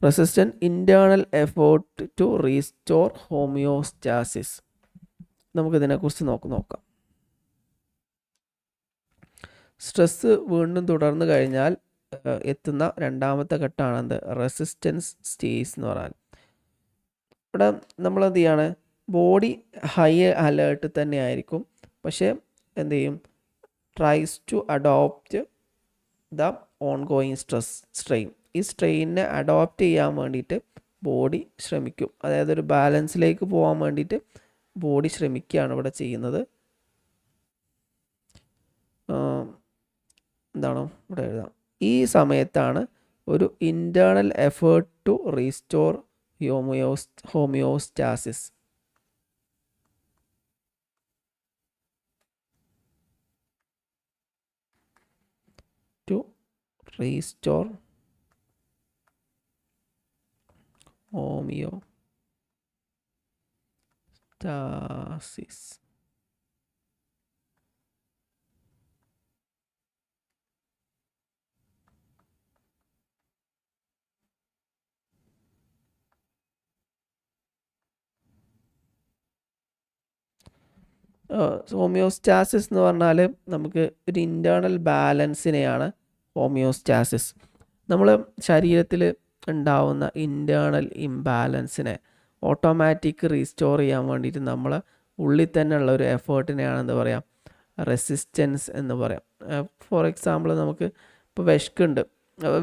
Resistant internal effort to restore homeostasis. നമുക്കിതിനെക്കുറിച്ച് നോക്കാം. സ്ട്രെസ്സ് വീണ്ടും തുടർന്നു കഴിഞ്ഞാൽ എത്തുന്ന രണ്ടാമത്തെ ഘട്ടമാണ് എന്ത്? റെസിസ്റ്റൻസ് സ്റ്റേജ് എന്ന് പറഞ്ഞാൽ. ഇവിടെ നമ്മൾ എന്ത് ചെയ്യാണ്? ബോഡി ഹൈ അലേർട്ട് തന്നെ ആയിരിക്കും, പക്ഷേ എന്ത് ചെയ്യും? Tries to adopt the ongoing strain. ഈ സ്ട്രെയിനിനെ അഡോപ്റ്റ് ചെയ്യാൻ വേണ്ടിയിട്ട് ബോഡി ശ്രമിക്കും. അതായത് ഒരു ബാലൻസിലേക്ക് പോകാൻ വേണ്ടിയിട്ട് ബോഡി ശ്രമിക്കുകയാണ് ഇവിടെ ചെയ്യുന്നത്. എന്താണ് ഇവിടെ എഴുതാം? ഈ സമയത്താണ് ഒരു internal effort to restore homeostasis. To restore homeostasis. Homeostasis എന്ന് പറഞ്ഞാൽ നമുക്ക് ഒരു ഇൻറ്റേർണൽ ബാലൻസിനെയാണ് ഹോമിയോസ്റ്റാസിസ്. നമ്മൾ ശരീരത്തിൽ ഉണ്ടാവുന്ന ഇൻറ്റേർണൽ ഇംബാലൻസിനെ ഓട്ടോമാറ്റിക് റീസ്റ്റോർ ചെയ്യാൻ വേണ്ടിയിട്ട് നമ്മൾ ഉള്ളിൽ തന്നെ ഉള്ള ഒരു എഫേർട്ടിനെയാണ് എന്താ പറയുക? റെസിസ്റ്റൻസ് എന്ന് പറയാം. ഫോർ എക്സാമ്പിൾ നമുക്ക് ഇപ്പോൾ വിശക്കുണ്ട്.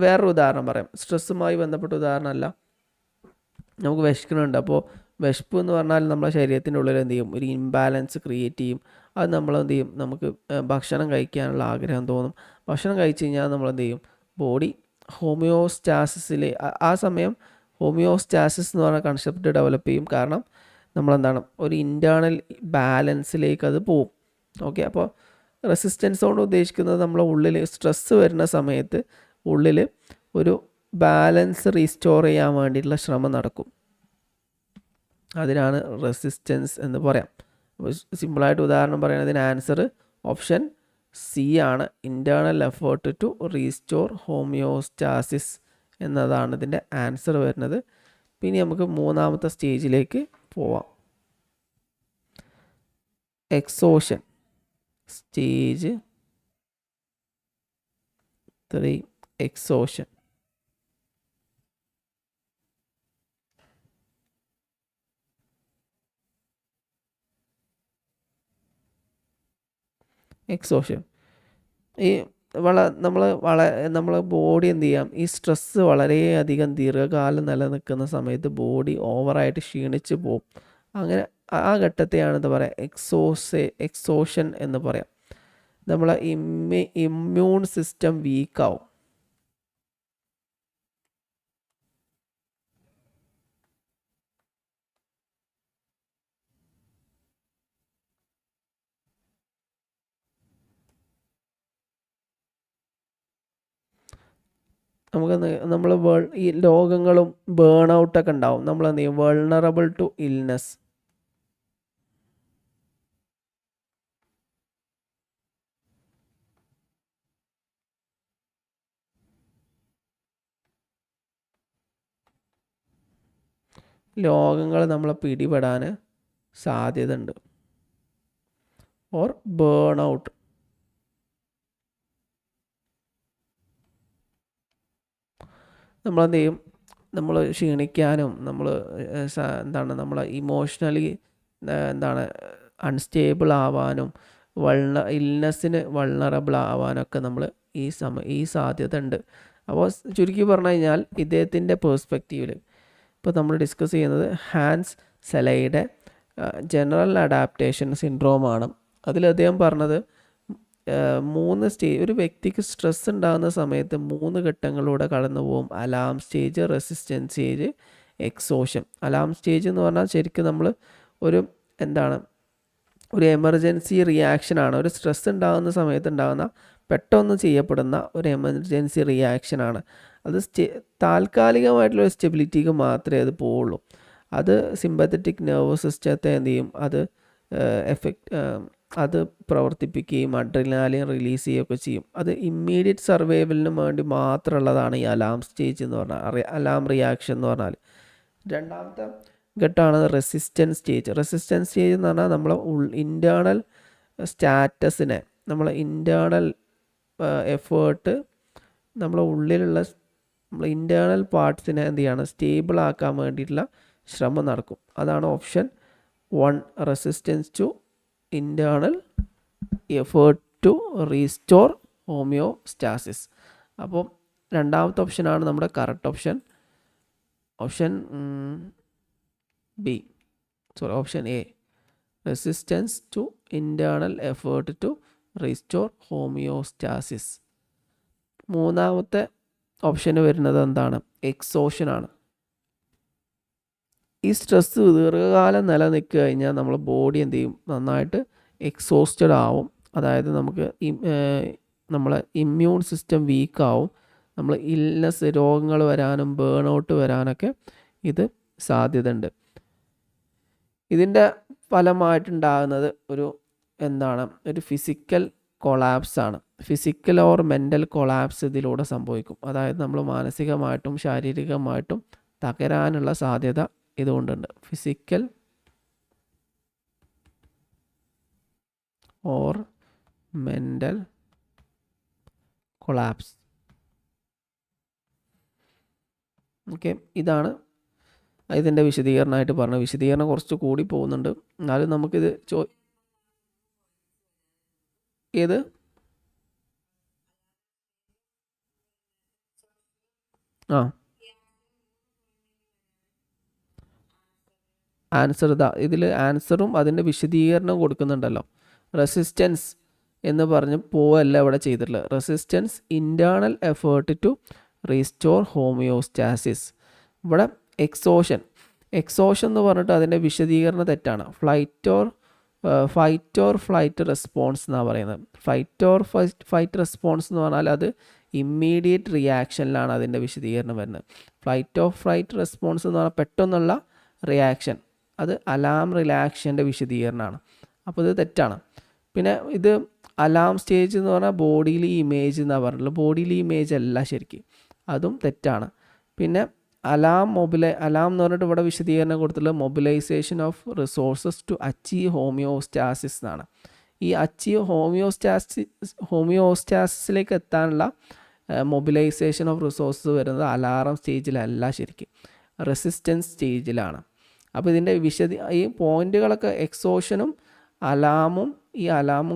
വേറൊരു ഉദാഹരണം പറയാം, സ്ട്രെസ്സുമായി ബന്ധപ്പെട്ട ഉദാഹരണമല്ല. നമുക്ക് വിശക്കുന്നുണ്ട്. അപ്പോൾ വിശപ്പ് എന്ന് പറഞ്ഞാൽ നമ്മുടെ ശരീരത്തിൻ്റെ ഉള്ളിൽ എന്ത് ചെയ്യും? ഒരു ഇംബാലൻസ് ക്രിയേറ്റ് ചെയ്യും. അത് നമ്മൾ എന്ത് ചെയ്യും? നമുക്ക് ഭക്ഷണം കഴിക്കാനുള്ള ആഗ്രഹം തോന്നും. ഭക്ഷണം കഴിച്ച് കഴിഞ്ഞാൽ നമ്മൾ എന്ത് ചെയ്യും? ബോഡി ഹോമിയോസ്റ്റാസിസിൽ ആ സമയം ഹോമിയോസ്റ്റാസിസ് എന്ന് പറഞ്ഞ കൺസെപ്റ്റ് ഡെവലപ്പ് ചെയ്യും. കാരണം നമ്മളെന്താണ്? ഒരു ഇൻറ്റേർണൽ ബാലൻസിലേക്ക് അത് പോവും. ഓക്കെ, അപ്പോൾ റെസിസ്റ്റൻസ് കൊണ്ട് ഉദ്ദേശിക്കുന്നത് നമ്മളെ ഉള്ളിൽ സ്ട്രെസ്സ് വരുന്ന സമയത്ത് ഉള്ളിൽ ഒരു ബാലൻസ് റീസ്റ്റോർ ചെയ്യാൻ വേണ്ടിയിട്ടുള്ള ശ്രമം നടക്കും. അതിനാണ് റെസിസ്റ്റൻസ് എന്ന് പറയാം. അപ്പോൾ സിമ്പിളായിട്ട് ഉദാഹരണം പറയുന്നതിന് ആൻസർ ഓപ്ഷൻ സി ആണ്. Internal effort to restore homeostasis എന്നതാണ് ഇതിൻ്റെ ആൻസർ വരുന്നത്. പിന്നെ നമുക്ക് മൂന്നാമത്തെ സ്റ്റേജിലേക്ക് പോവാം. Exhaustion stage 3. എക്സോഷൻ. ഈ നമ്മളെ ബോഡി എന്ത് ചെയ്യാം? ഈ സ്ട്രെസ്സ് വളരെയധികം ദീർഘകാലം നിലനിൽക്കുന്ന സമയത്ത് ബോഡി ഓവറായിട്ട് ക്ഷീണിച്ച് പോകും. അങ്ങനെ ആ ഘട്ടത്തെയാണ് എന്താ പറയുക? എക്സോഷൻ എന്ന് പറയാം. നമ്മളെ ഇമ്മ്യൂൺ സിസ്റ്റം വീക്കാവും. ഈ രോഗങ്ങളും ബേൺ ഔട്ടൊക്കെ ഉണ്ടാവും. നമ്മൾ എന്ത് ചെയ്യും? Vulnerable to illness. രോഗങ്ങൾ നമ്മളെ പിടിപെടാൻ സാധ്യത ഉണ്ട്. Or burn out. നമ്മളെന്ത് ചെയ്യും? നമ്മൾ ക്ഷീണിക്കാനും നമ്മളെ ഇമോഷണലി അൺസ്റ്റേബിൾ ആവാനും ഇൽനെസ്സിന് വൾണറബിൾ ആവാനൊക്കെ നമ്മൾ ഈ സാധ്യത ഉണ്ട്. അപ്പോൾ ചുരുക്കി പറഞ്ഞു കഴിഞ്ഞാൽ ഇദ്ദേഹത്തിൻ്റെ പേഴ്സ്പെക്റ്റീവിൽ ഇപ്പോൾ നമ്മൾ ഡിസ്കസ് ചെയ്യുന്നത് ഹാൻസ് സെലയുടെ ജനറൽ അഡാപ്റ്റേഷൻ സിൻഡ്രോമാണ്. അതിൽ അദ്ദേഹം പറഞ്ഞത് 3 സ്റ്റേജ്, ഒരു വ്യക്തിക്ക് സ്ട്രെസ് ഉണ്ടാകുന്ന സമയത്ത് 3 ഘട്ടങ്ങളിലൂടെ കടന്നു പോകും. Alarm stage, resistance stage, exhaustion. Alarm stage എന്ന് പറഞ്ഞാൽ ശരിക്കും നമ്മൾ ഒരു എമർജൻസി റിയാക്ഷനാണ്. ഒരു സ്ട്രെസ് ഉണ്ടാകുന്ന സമയത്ത് ഉണ്ടാകുന്ന പെട്ടെന്ന് ചെയ്യപ്പെടുന്ന ഒരു എമർജൻസി റിയാക്ഷനാണ്. അത് താൽക്കാലികമായിട്ടുള്ള സ്റ്റെബിലിറ്റിക്ക് മാത്രമേ അത് പോവുള്ളൂ. അത് സിമ്പത്തറ്റിക് നെർവസ് സിസ്റ്റത്തെ എന്ത് ചെയ്യും? അത് അത് പ്രവർത്തിപ്പിക്കുകയും അഡ്രിനാലിൻ റിലീസ് ചെയ്യുകയൊക്കെ ചെയ്യും. അത് ഇമ്മീഡിയറ്റ് സർവൈവലിന് വേണ്ടി മാത്രമുള്ളതാണ് ഈ അലാം സ്റ്റേജ് എന്ന് പറഞ്ഞാൽ, അലാം റിയാക്ഷൻ എന്ന് പറഞ്ഞാൽ. രണ്ടാമത്തെ ഘട്ടമാണ് റെസിസ്റ്റൻസ് സ്റ്റേജ്. റെസിസ്റ്റൻസ് സ്റ്റേജ് എന്ന് പറഞ്ഞാൽ നമ്മളെ ഇൻറ്റേർണൽ സ്റ്റാറ്റസിനെ, നമ്മളെ ഇൻറ്റേർണൽ എഫേർട്ട്, നമ്മളെ ഉള്ളിലുള്ള നമ്മളെ ഇൻറ്റേർണൽ പാർട്സിനെ എന്ത് ചെയ്യണം, സ്റ്റേബിൾ ആക്കാൻ വേണ്ടിയിട്ടുള്ള ശ്രമം നടക്കും. അതാണ് option 1, resistance to internal effort to restore homeostasis. അപ്പോൾ രണ്ടാമത്തെ ഓപ്ഷനാണ് നമ്മുടെ correct option. Option B, sorry, option A, resistance to internal effort to restore homeostasis. മൂന്നാമത്തെ ഓപ്ഷന് വരുന്നത് എന്താണ്, എക്സോഷനാണ്. ഈ സ്ട്രെസ്സ് ദീർഘകാലം നിലനിൽക്കുക കഴിഞ്ഞാൽ നമ്മൾ ബോഡി എന്ത് ചെയ്യും, നന്നായിട്ട് എക്സോസ്റ്റഡ് ആവും. അതായത് നമുക്ക് നമ്മളെ ഇമ്മ്യൂൺ സിസ്റ്റം വീക്കാവും. നമ്മൾ ഇൽനെസ്, രോഗങ്ങൾ വരാനും ബേൺ ഔട്ട് വരാനൊക്കെ ഇത് സാധ്യതയുണ്ട്. ഇതിൻ്റെ ഫലമായിട്ടുണ്ടാകുന്നത് ഒരു ഫിസിക്കൽ കൊളാപ്സാണ്. ഫിസിക്കൽ ഓർ മെൻ്റൽ കൊളാപ്സ് ഇതിലൂടെ സംഭവിക്കും. അതായത് നമ്മൾ മാനസികമായിട്ടും ശാരീരികമായിട്ടും തകരാനുള്ള സാധ്യത ഇതുകൊണ്ടുണ്ട്. Physical or mental collapse. Okay, ഇതാണ് ഇതിൻ്റെ വിശദീകരണമായിട്ട് പറഞ്ഞത്. വിശദീകരണം കുറച്ച് കൂടി പോകുന്നുണ്ട്, എന്നാലും നമുക്കിത് ഏത് ആൻസർ ഇതാ, ഇതിൽ ആൻസറും അതിൻ്റെ വിശദീകരണവും കൊടുക്കുന്നുണ്ടല്ലോ. റെസിസ്റ്റൻസ് എന്ന് പറഞ്ഞ് പോവല്ല ഇവിടെ ചെയ്തിട്ടുള്ളത്. Resistance internal effort to restore homeostasis. ഇവിടെ എക്സോഷൻ എന്ന് പറഞ്ഞിട്ട് അതിൻ്റെ വിശദീകരണം തെറ്റാണ്. ഫൈറ്റ് ഓർ ഫ്ലൈറ്റ് റെസ്പോൺസ് എന്നാണ് പറയുന്നത്. ഫൈറ്റ് റെസ്പോൺസ് എന്ന് പറഞ്ഞാൽ അത് ഇമ്മീഡിയറ്റ് റിയാക്ഷനിലാണ് അതിൻ്റെ വിശദീകരണം വരുന്നത്. ഫ്ലൈറ്റ് റെസ്പോൺസ് എന്ന് പറഞ്ഞാൽ പെട്ടെന്നുള്ള റിയാക്ഷൻ, അത് അലാം റിലാക്ഷൻ്റെ വിശദീകരണമാണ്. അപ്പോൾ ഇത് തെറ്റാണ്. പിന്നെ ഇത് അലാം സ്റ്റേജ് എന്ന് പറഞ്ഞാൽ ബോഡിയിലി ഇമേജ് എന്നാണ് പറഞ്ഞിട്ടുള്ളത്. ബോഡിയിലി ഇമേജ് അല്ല ശരിക്കും, അതും തെറ്റാണ്. പിന്നെ അലാം എന്ന് പറഞ്ഞിട്ട് ഇവിടെ വിശദീകരണം കൊടുത്തിട്ടുള്ളത് mobilisation of resources to achieve homeostasis എന്നാണ്. ഈ അച്ചീവ് ഹോമിയോസ്റ്റാസിസിലേക്ക് എത്താനുള്ള മൊബിലൈസേഷൻ ഓഫ് റിസോഴ്സസ് വരുന്നത് അലാറം സ്റ്റേജിലല്ല, ശരിക്കും റെസിസ്റ്റൻസ് സ്റ്റേജിലാണ്. അപ്പോൾ ഇതിൻ്റെ ഈ പോയിന്റുകളൊക്കെ എക്സോഷനും അലാമും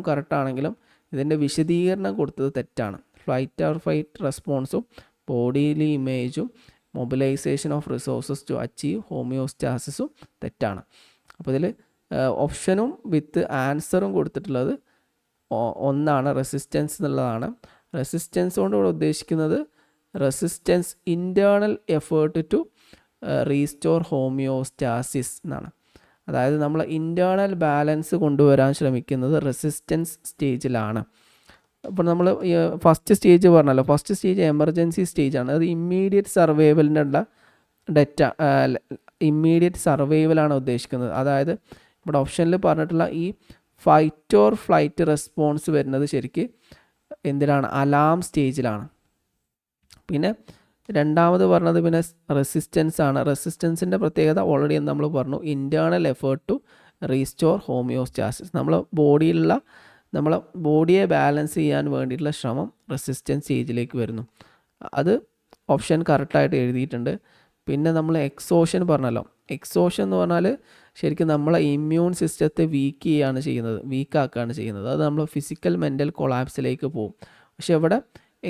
കറക്റ്റാണെങ്കിലും ഇതിൻ്റെ വിശദീകരണം കൊടുത്തത് തെറ്റാണ്. ഫൈറ്റ് റെസ്പോൺസും ബോഡിയിലി ഇമേജും mobilisation of resources to achieve ഹോമിയോസ്റ്റാസിസും തെറ്റാണ്. അപ്പോൾ ഇതിൽ ഓപ്ഷനും വിത്ത് ആൻസറും കൊടുത്തിട്ടുള്ളത് ഒന്നാണ്, റെസിസ്റ്റൻസ് എന്നുള്ളതാണ്. റെസിസ്റ്റൻസ് കൊണ്ട് ഇവിടെ ഉദ്ദേശിക്കുന്നത് resistance internal effort to restore homeostasis എന്നാണ്. അതായത് നമ്മൾ ഇൻറ്റേർണൽ ബാലൻസ് കൊണ്ടുവരാൻ ശ്രമിക്കുന്നത് റെസിസ്റ്റൻസ് സ്റ്റേജിലാണ്. അപ്പോൾ നമ്മൾ ഫസ്റ്റ് സ്റ്റേജ് പറഞ്ഞല്ലോ, ഫസ്റ്റ് സ്റ്റേജ് എമർജൻസി സ്റ്റേജാണ്. അത് ഇമ്മീഡിയറ്റ് സർവൈവലിനുള്ള ഇമ്മീഡിയറ്റ് സർവൈവലാണ് ഉദ്ദേശിക്കുന്നത്. അതായത് ഇവിടെ ഓപ്ഷനിൽ പറഞ്ഞിട്ടുള്ള ഈ ഫൈറ്റ് ഓർ ഫ്ലൈറ്റ് റെസ്പോൺസ് വരുന്നത് ശരിക്ക് എന്തിനാണ്, അലാം സ്റ്റേജിലാണ്. പിന്നെ രണ്ടാമത് പറഞ്ഞത് പിന്നെ റെസിസ്റ്റൻസ് ആണ്. റെസിസ്റ്റൻസിൻ്റെ പ്രത്യേകത ഓൾറെഡി നമ്മൾ പറഞ്ഞു, internal effort to restore homeostasis. നമ്മളെ ബോഡിയെ ബാലൻസ് ചെയ്യാൻ വേണ്ടിയിട്ടുള്ള ശ്രമം റെസിസ്റ്റൻസ് സ്റ്റേജിലേക്ക് വരുന്നു. അത് ഓപ്ഷൻ കറക്റ്റായിട്ട് എഴുതിയിട്ടുണ്ട്. പിന്നെ നമ്മൾ എക്സോഷൻ പറഞ്ഞല്ലോ. എക്സോഷൻ എന്ന് പറഞ്ഞാൽ ശരിക്കും നമ്മളെ ഇമ്മ്യൂൺ സിസ്റ്റത്തെ വീക്കാക്കുകയാണ് ചെയ്യുന്നത്. അത് നമ്മൾ ഫിസിക്കൽ മെൻ്റൽ കൊളാപ്സിലേക്ക് പോകും. പക്ഷെ ഇവിടെ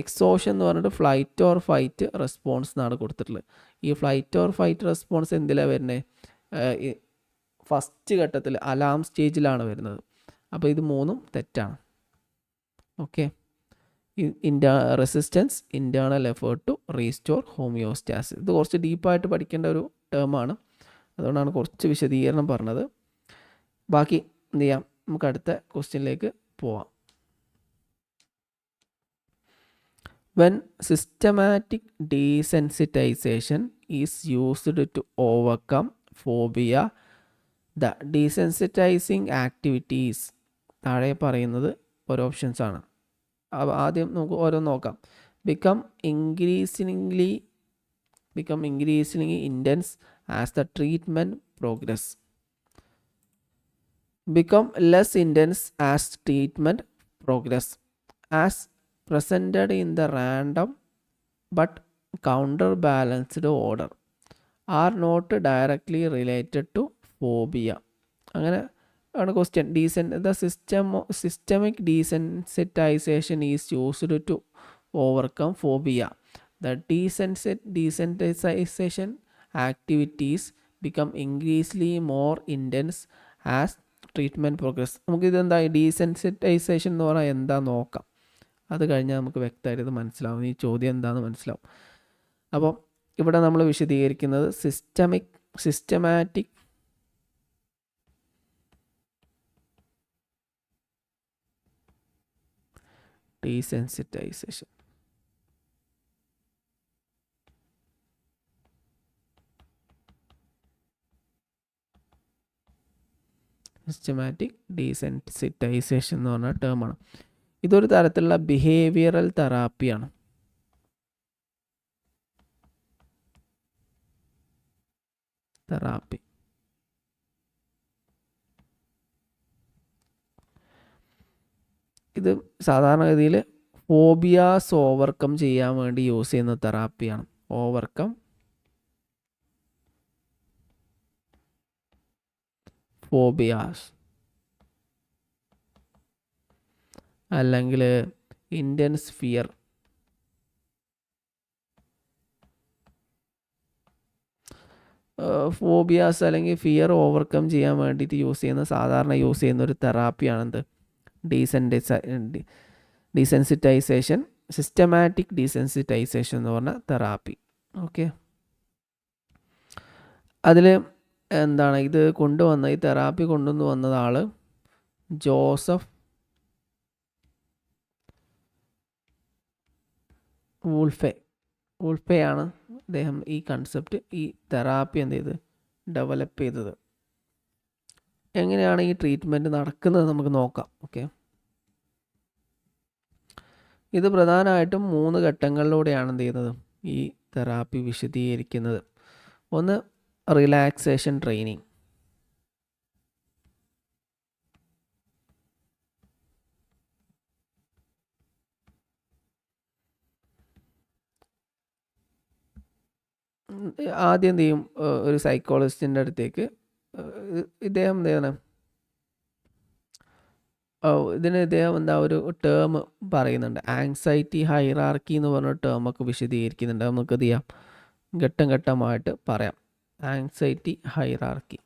എക്സോഷൻ എന്ന് പറഞ്ഞിട്ട് ഫ്ലൈറ്റ് ഓർ ഫൈറ്റ് റെസ്പോൺസ് എന്നാണ് കൊടുത്തിട്ടുള്ളത്. ഈ ഫ്ലൈറ്റ് ഓർ ഫൈറ്റ് റെസ്പോൺസ് എന്തിലാണ് വരുന്നത്, ഫസ്റ്റ് ഘട്ടത്തിൽ അലാം സ്റ്റേജിലാണ് വരുന്നത്. അപ്പോൾ ഇത് മൂന്നും തെറ്റാണ്. Okay, resistance internal effort to restore homeostasis, ഇത് കുറച്ച് ഡീപ്പായിട്ട് പഠിക്കേണ്ട ഒരു ടേമാണ്. അതുകൊണ്ടാണ് കുറച്ച് വിശദീകരണം പറഞ്ഞത്. ബാക്കി എന്ത് ചെയ്യാം, നമുക്ക് അടുത്ത ക്വസ്റ്റ്യനിലേക്ക് പോവാം. When systematic desensitization is used to overcome phobia, the desensitizing activities താഴെ പറയുന്നത് ഓരോ ഓപ്ഷൻസ് ആണ്. ആദ്യം നമുക്ക് ഓരോന്ന് നോക്കാം. become increasingly intense as the treatment progress. Become less intense as treatment progress. As presented in the random but counterbalanced order are not directly related to phobia. അങ്ങനെ ആണ് question. the systemic desensitization is used to overcome phobia. The desensitization activities become increasingly more intense as treatment progress. നമുക്കിതെന്താ desensitisation എന്ന് പറഞ്ഞാൽ എന്താ നോക്കാം. അത് കഴിഞ്ഞാൽ നമുക്ക് വ്യക്തമായിട്ട് ഇത് മനസ്സിലാവും, ഈ ചോദ്യം എന്താണെന്ന് മനസ്സിലാവും. അപ്പോൾ ഇവിടെ നമ്മൾ വിശദീകരിക്കുന്നത് സിസ്റ്റമാറ്റിക് ഡീസെൻസിറ്റൈസേഷൻ. സിസ്റ്റമാറ്റിക് ഡീസെൻസിറ്റൈസേഷൻ എന്ന് പറഞ്ഞ ടേമാണ്. ഇതൊരു തരത്തിലുള്ള ബിഹേവിയറൽ തെറാപ്പിയാണ്. ഇത് സാധാരണഗതിയിൽ ഫോബിയാസ് ഓവർകം ചെയ്യാൻ വേണ്ടി യൂസ് ചെയ്യുന്ന തെറാപ്പിയാണ്. ഓവർകം ഫോബിയാസ് അല്ലെങ്കിൽ ഇൻറ്റൻസ് ഫിയർ. ഫോബിയാസ് അല്ലെങ്കിൽ ഫിയർ ഓവർകം ചെയ്യാൻ വേണ്ടിയിട്ട് സാധാരണ യൂസ് ചെയ്യുന്ന ഒരു തെറാപ്പിയാണെന്ത്, ഡീസെൻസിറ്റൈസേഷൻ, സിസ്റ്റമാറ്റിക് ഡീസെൻസിറ്റൈസേഷൻ എന്ന് പറഞ്ഞ തെറാപ്പി. ഓക്കെ, അതിൽ എന്താണ് ഇത് കൊണ്ടുവന്ന ഈ തെറാപ്പി കൊണ്ടുവന്ന് വന്നത് ആൾ ജോസഫ് വൂൾഫെയാണ്. അദ്ദേഹം ഈ കൺസെപ്റ്റ്, ഈ തെറാപ്പി എന്ത് ചെയ്ത് ഡെവലപ്പ് ചെയ്തത്. എങ്ങനെയാണ് ഈ ട്രീറ്റ്മെൻറ്റ് നടക്കുന്നത് നമുക്ക് നോക്കാം. ഓക്കെ, ഇത് പ്രധാനമായിട്ടും 3 ഘട്ടങ്ങളിലൂടെയാണ് എന്ത് ചെയ്യുന്നത് ഈ തെറാപ്പി വിശദീകരിക്കുന്നത്. ഒന്ന്, റിലാക്സേഷൻ ട്രെയിനിങ്. ആദ്യം എന്ത് ചെയ്യും, ഒരു സൈക്കോളജിസ്റ്റിൻ്റെ അടുത്തേക്ക് ഇദ്ദേഹം എന്ത് ചെയ്യണം, ഇദ്ദേഹം ഒരു ടേം പറയുന്നുണ്ട്, ആങ്സൈറ്റി ഹൈറാർക്കി എന്ന് പറഞ്ഞ ടേമൊക്കെ വിശദീകരിക്കുന്നുണ്ട്. നമുക്ക് എന്ത് ചെയ്യാം, ഘട്ടം ഘട്ടമായിട്ട് പറയാം. Anxiety hierarchy.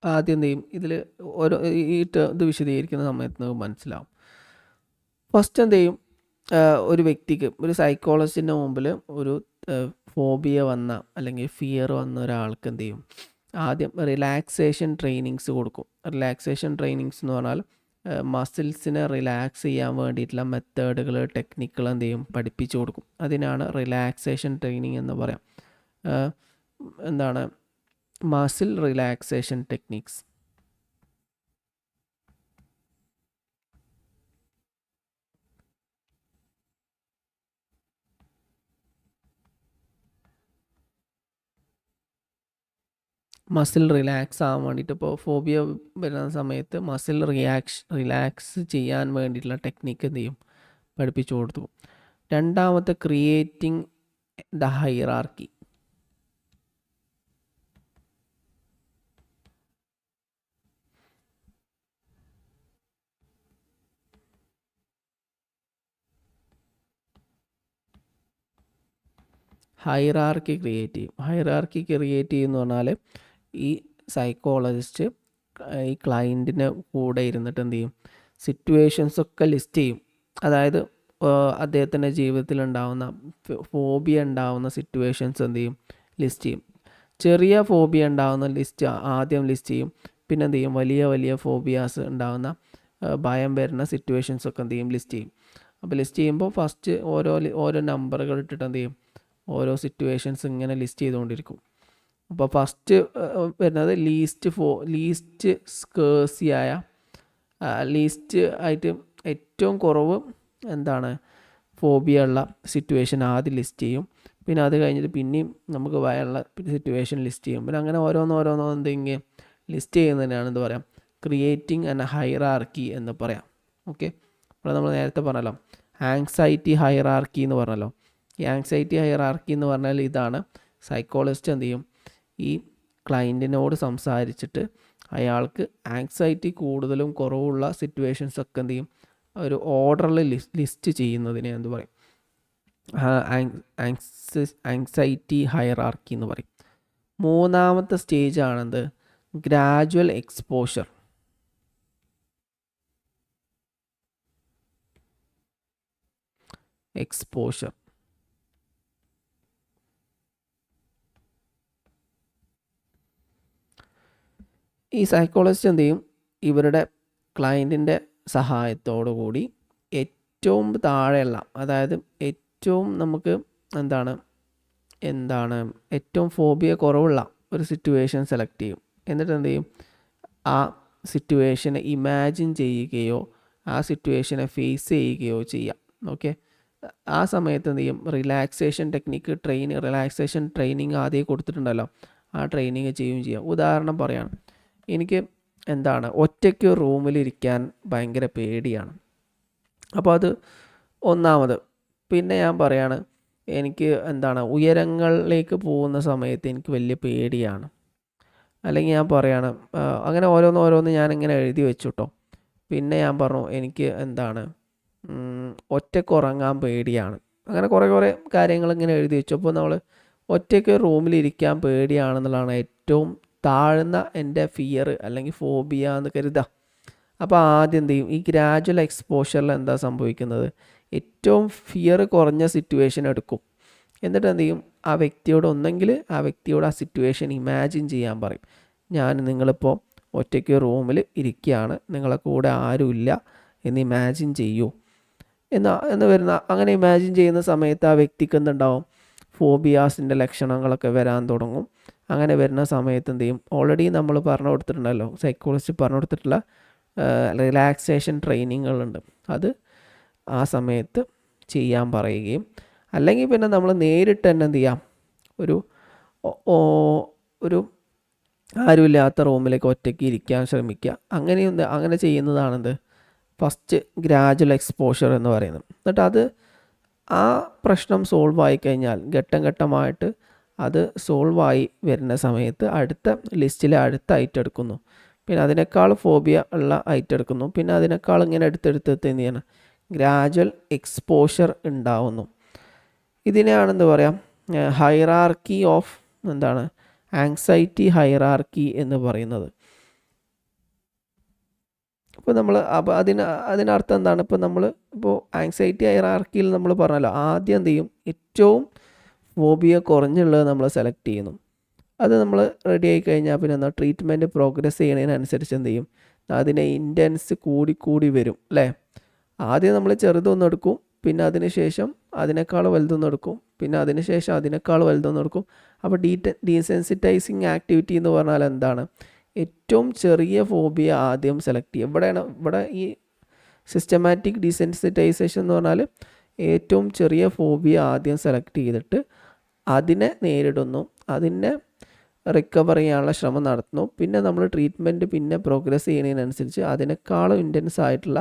ആദ്യം എന്ത് ചെയ്യും, ഇതിൽ ഓരോ ഇത് വിശദീകരിക്കുന്ന സമയത്ത് നമുക്ക് മനസ്സിലാവും. ഫസ്റ്റ് എന്ത് ചെയ്യും, ഒരു വ്യക്തിക്ക്, ഒരു സൈക്കോളജിസ്റ്റിൻ്റെ മുമ്പിൽ ഒരു ഫോബിയ വന്ന അല്ലെങ്കിൽ ഫിയർ വന്ന ഒരാൾക്ക് എന്ത് ചെയ്യും, ആദ്യം റിലാക്സേഷൻ ട്രെയിനിങ്സ് കൊടുക്കും. റിലാക്സേഷൻ ട്രെയിനിങ്സ് എന്ന് പറഞ്ഞാൽ മസിൽസിനെ റിലാക്സ് ചെയ്യാൻ വേണ്ടിയിട്ടുള്ള മെത്തേഡുകൾ, ടെക്നിക്കുകൾ എന്ത് ചെയ്യും, പഠിപ്പിച്ചു കൊടുക്കും. അതിനാണ് റിലാക്സേഷൻ ട്രെയിനിങ് എന്ന് പറയാം. എന്താണ് muscle relaxation techniques. Muscle relax ആവാൻ വേണ്ടിയിട്ട്, ഇപ്പോൾ ഫോബിയ വരുന്ന സമയത്ത് മസിൽ റിലാക്സ് ചെയ്യാൻ വേണ്ടിയിട്ടുള്ള ടെക്നിക്ക് എന്ത് ചെയ്യും, പഠിപ്പിച്ചു കൊടുത്തു. രണ്ടാമത്തെ, creating the hierarchy. Hierarchy create ചെയ്യുമെന്ന് പറഞ്ഞാൽ ഈ സൈക്കോളജിസ്റ്റ് ഈ ക്ലയൻറ്റിന് കൂടെ ഇരുന്നിട്ട് എന്ത് ചെയ്യും, സിറ്റുവേഷൻസൊക്കെ ലിസ്റ്റ് ചെയ്യും. അതായത് അദ്ദേഹത്തിൻ്റെ ജീവിതത്തിൽ ഉണ്ടാകുന്ന ഫോബിയ ഉണ്ടാകുന്ന സിറ്റുവേഷൻസ് എന്ത് ചെയ്യും ലിസ്റ്റ് ചെയ്യും. ചെറിയ ഫോബിയ ഉണ്ടാകുന്ന ലിസ്റ്റ് ആദ്യം ലിസ്റ്റ് ചെയ്യും. പിന്നെ എന്ത് ചെയ്യും, വലിയ വലിയ ഫോബിയാസ് ഉണ്ടാകുന്ന ഭയം വരുന്ന സിറ്റുവേഷൻസൊക്കെ എന്ത് ചെയ്യും, ലിസ്റ്റ് ചെയ്യും. അപ്പോൾ ലിസ്റ്റ് ചെയ്യുമ്പോൾ ഫസ്റ്റ് ഓരോ നമ്പറുകൾ ഇട്ടിട്ട് എന്ത് ചെയ്യും, ഓരോ സിറ്റുവേഷൻസ് ഇങ്ങനെ ലിസ്റ്റ് ചെയ്തുകൊണ്ടിരിക്കും. അപ്പോൾ ഫസ്റ്റ് വരുന്നത് ലീസ്റ്റ് സ്കേഴ്സിയായ ലീസ്റ്റ് ആയിട്ട് ഏറ്റവും കുറവ് എന്താണ് ഫോബിയ ഉള്ള സിറ്റുവേഷൻ ആദ്യം ലിസ്റ്റ് ചെയ്യും. പിന്നെ അത് കഴിഞ്ഞിട്ട് പിന്നെയും നമുക്ക് ഭയമുള്ള സിറ്റുവേഷൻ ലിസ്റ്റ് ചെയ്യും. പിന്നെ അങ്ങനെ ഓരോന്നോരോന്നോ എന്തെങ്കിലും ലിസ്റ്റ് ചെയ്യുന്നതിനാണ് എന്ത് പറയാം, ക്രിയേറ്റിംഗ് ആൻ ഹൈറാർക്കി എന്ന് പറയാം. ഓക്കെ, അപ്പോൾ നമ്മൾ നേരത്തെ പറഞ്ഞല്ലോ ആങ്സൈറ്റി ഹൈറാർക്കി എന്ന് പറഞ്ഞല്ലോ. ഈ ആങ്സൈറ്റി ഹൈറാർക്കി എന്ന് പറഞ്ഞാൽ ഇതാണ്, സൈക്കോളജിസ്റ്റ് എന്ത് ചെയ്യും, ഈ ക്ലയൻറ്റിനോട് സംസാരിച്ചിട്ട് അയാൾക്ക് ആങ്സൈറ്റി കൂടുതലും കുറവുള്ള സിറ്റുവേഷൻസ് ഒക്കെ എന്ത് ചെയ്യും, ഒരു ഓർഡറിൽ ലിസ്റ്റ് ചെയ്യുന്നതിനെ എന്ത് പറയും, ആങ്സൈറ്റി ഹൈറാർക്കി എന്ന് പറയും. മൂന്നാമത്തെ സ്റ്റേജ് ആണെന്ത്, ഗ്രാജുവൽ എക്സ്പോഷർ. ഈ സൈക്കോളജിസ്റ്റ് എന്ത് ചെയ്യും, ഇവരുടെ ക്ലയൻറ്റിൻ്റെ സഹായത്തോടു കൂടി ഏറ്റവും താഴെയുള്ള, അതായത് ഏറ്റവും നമുക്ക് എന്താണ് ഏറ്റവും ഫോബിയ കുറവുള്ള ഒരു സിറ്റുവേഷൻ സെലക്ട് ചെയ്യും. എന്നിട്ട് എന്ത് ചെയ്യും, ആ സിറ്റുവേഷനെ ഇമാജിൻ ചെയ്യുകയോ ആ സിറ്റുവേഷനെ ഫേസ് ചെയ്യുകയോ ചെയ്യാം. ഓക്കെ, ആ സമയത്ത് എന്ത് ചെയ്യും, റിലാക്സേഷൻ ട്രെയിനിങ് ആദ്യം കൊടുത്തിട്ടുണ്ടല്ലോ, ആ ട്രെയിനിങ് ചെയ്യുകയും ചെയ്യാം. ഉദാഹരണം പറയാണ്, എനിക്ക് ഒറ്റയ്ക്ക് റൂമിലിരിക്കാൻ ഭയങ്കര പേടിയാണ്. അപ്പോൾ അത് ഒന്നാമത്. പിന്നെ ഞാൻ പറയാണ്, എനിക്ക് ഉയരങ്ങളിലേക്ക് പോകുന്ന സമയത്ത് എനിക്ക് വലിയ പേടിയാണ്. അല്ലെങ്കിൽ ഞാൻ പറയാണ്, അങ്ങനെ ഓരോന്ന് ഞാനിങ്ങനെ എഴുതി വെച്ചു കേട്ടോ. പിന്നെ ഞാൻ പറഞ്ഞു, എനിക്ക് ഒറ്റയ്ക്ക് ഉറങ്ങാൻ പേടിയാണ്. അങ്ങനെ കുറേ കാര്യങ്ങൾ ഇങ്ങനെ എഴുതി വെച്ചു. അപ്പോൾ നമ്മൾ ഒറ്റയ്ക്ക് റൂമിലിരിക്കാൻ പേടിയാണെന്നുള്ളതാണ് ഏറ്റവും താഴ്ന്ന എൻ്റെ ഫിയർ അല്ലെങ്കിൽ ഫോബിയ എന്ന് കരുതാം. അപ്പോൾ ആദ്യം എന്ത് ചെയ്യും, ഈ ഗ്രാജുവൽ എക്സ്പോഷറിൽ എന്താ സംഭവിക്കുന്നത്, ഏറ്റവും ഫിയർ കുറഞ്ഞ സിറ്റുവേഷൻ എടുക്കും. എന്നിട്ട് എന്ത് ചെയ്യും, ആ വ്യക്തിയോട് ആ സിറ്റുവേഷൻ ഇമാജിൻ ചെയ്യാൻ പറയും. നിങ്ങളിപ്പോൾ ഒറ്റയ്ക്ക് റൂമിൽ ഇരിക്കുകയാണ്, നിങ്ങളെ കൂടെ ആരുമില്ല എന്ന് ഇമാജിൻ ചെയ്യൂ എന്ന് വരുന്ന, അങ്ങനെ ഇമാജിൻ ചെയ്യുന്ന സമയത്ത് ആ വ്യക്തിക്ക് എന്തുണ്ടാവും, ഫോബിയാസിൻ്റെ ലക്ഷണങ്ങളൊക്കെ വരാൻ തുടങ്ങും. അങ്ങനെ വരുന്ന സമയത്ത് എന്ത് ചെയ്യും, ഓൾറെഡി നമ്മൾ പറഞ്ഞു കൊടുത്തിട്ടുണ്ടല്ലോ, സൈക്കോളജിസ്റ്റ് പറഞ്ഞു കൊടുത്തിട്ടുള്ള റിലാക്സേഷൻ ട്രെയിനിങ്ങുകളുണ്ട്, അത് ആ സമയത്ത് ചെയ്യാൻ പറയുകയും, അല്ലെങ്കിൽ പിന്നെ നമ്മൾ നേരിട്ട് തന്നെ എന്ത് ചെയ്യാം, ഒരു ആരുമില്ലാത്ത റൂമിലേക്ക് ഒറ്റയ്ക്ക് ഇരിക്കാൻ ശ്രമിക്കുക. അങ്ങനെ ചെയ്യുന്നതാണെന്ത്, ഫസ്റ്റ് ഗ്രാജുവൽ എക്സ്പോഷർ എന്ന് പറയുന്നത്. എന്നിട്ട് അത് ആ പ്രശ്നം സോൾവ് ആയി കഴിഞ്ഞാൽ ഘട്ടം ഘട്ടമായിട്ട് അത് സോൾവ് ആയി വരുന്ന സമയത്ത് അടുത്ത ലിസ്റ്റിൽ അടുത്ത ഐറ്റം എടുക്കുന്നു. പിന്നെ അതിനേക്കാൾ ഫോബിയ ഉള്ള ഐറ്റം എടുക്കുന്നു. പിന്നെ അതിനേക്കാൾ ഇങ്ങനെ എടുത്തെടുത്ത് എന്ത് ചെയ്യണം, ഗ്രാജുവൽ എക്സ്പോഷർ ഉണ്ടാവുന്നു. ഇതിനെയാണെന്ന് പറയാം ഹൈറാർക്കി ഓഫ് ആങ്സൈറ്റി ഹൈറാർക്കി എന്ന് പറയുന്നത്. അപ്പോൾ അതിനർത്ഥം എന്താണ്, ഇപ്പോൾ ആങ്സൈറ്റി ഹൈറാർക്കിയിൽ നമ്മൾ പറഞ്ഞല്ലോ, ആദ്യം എന്ത് ചെയ്യും, ഏറ്റവും ഫോബിയ കുറഞ്ഞുള്ളത് നമ്മൾ സെലക്ട് ചെയ്യുന്നു. അത് നമ്മൾ റെഡി ആയി കഴിഞ്ഞാൽ പിന്നെ ട്രീറ്റ്മെൻറ്റ് പ്രോഗ്രസ് ചെയ്യുന്നതിനനുസരിച്ച് എന്ത് ചെയ്യും, അതിനെ ഇൻറ്റൻസ് കൂടി വരും അല്ലേ. ആദ്യം നമ്മൾ ചെറുതൊന്നും എടുക്കും, പിന്നെ അതിന് ശേഷം അതിനേക്കാൾ വലുതൊന്നും എടുക്കും, പിന്നെ അതിന് ശേഷം അതിനേക്കാൾ വലുതൊന്നും എടുക്കും. അപ്പോൾ ഡീസെൻസിറ്റൈസിങ് ആക്ടിവിറ്റി എന്ന് പറഞ്ഞാൽ എന്താണ്, ഏറ്റവും ചെറിയ ഫോബിയ ആദ്യം സെലക്ട് ചെയ്യുക. ഇവിടെ ഈ സിസ്റ്റമാറ്റിക് ഡീസെൻസിറ്റൈസേഷൻ എന്ന് പറഞ്ഞാൽ ഏറ്റവും ചെറിയ ഫോബിയ ആദ്യം സെലക്ട് ചെയ്തിട്ട് അതിനെ നേരിടുന്നു, അതിനെ റിക്കവർ ചെയ്യാനുള്ള ശ്രമം നടത്തുന്നു. പിന്നെ നമ്മൾ ട്രീറ്റ്മെൻറ്റ് പിന്നെ പ്രോഗ്രസ് ചെയ്യുന്നതിനനുസരിച്ച് അതിനേക്കാളും ഇൻറ്റൻസ് ആയിട്ടുള്ള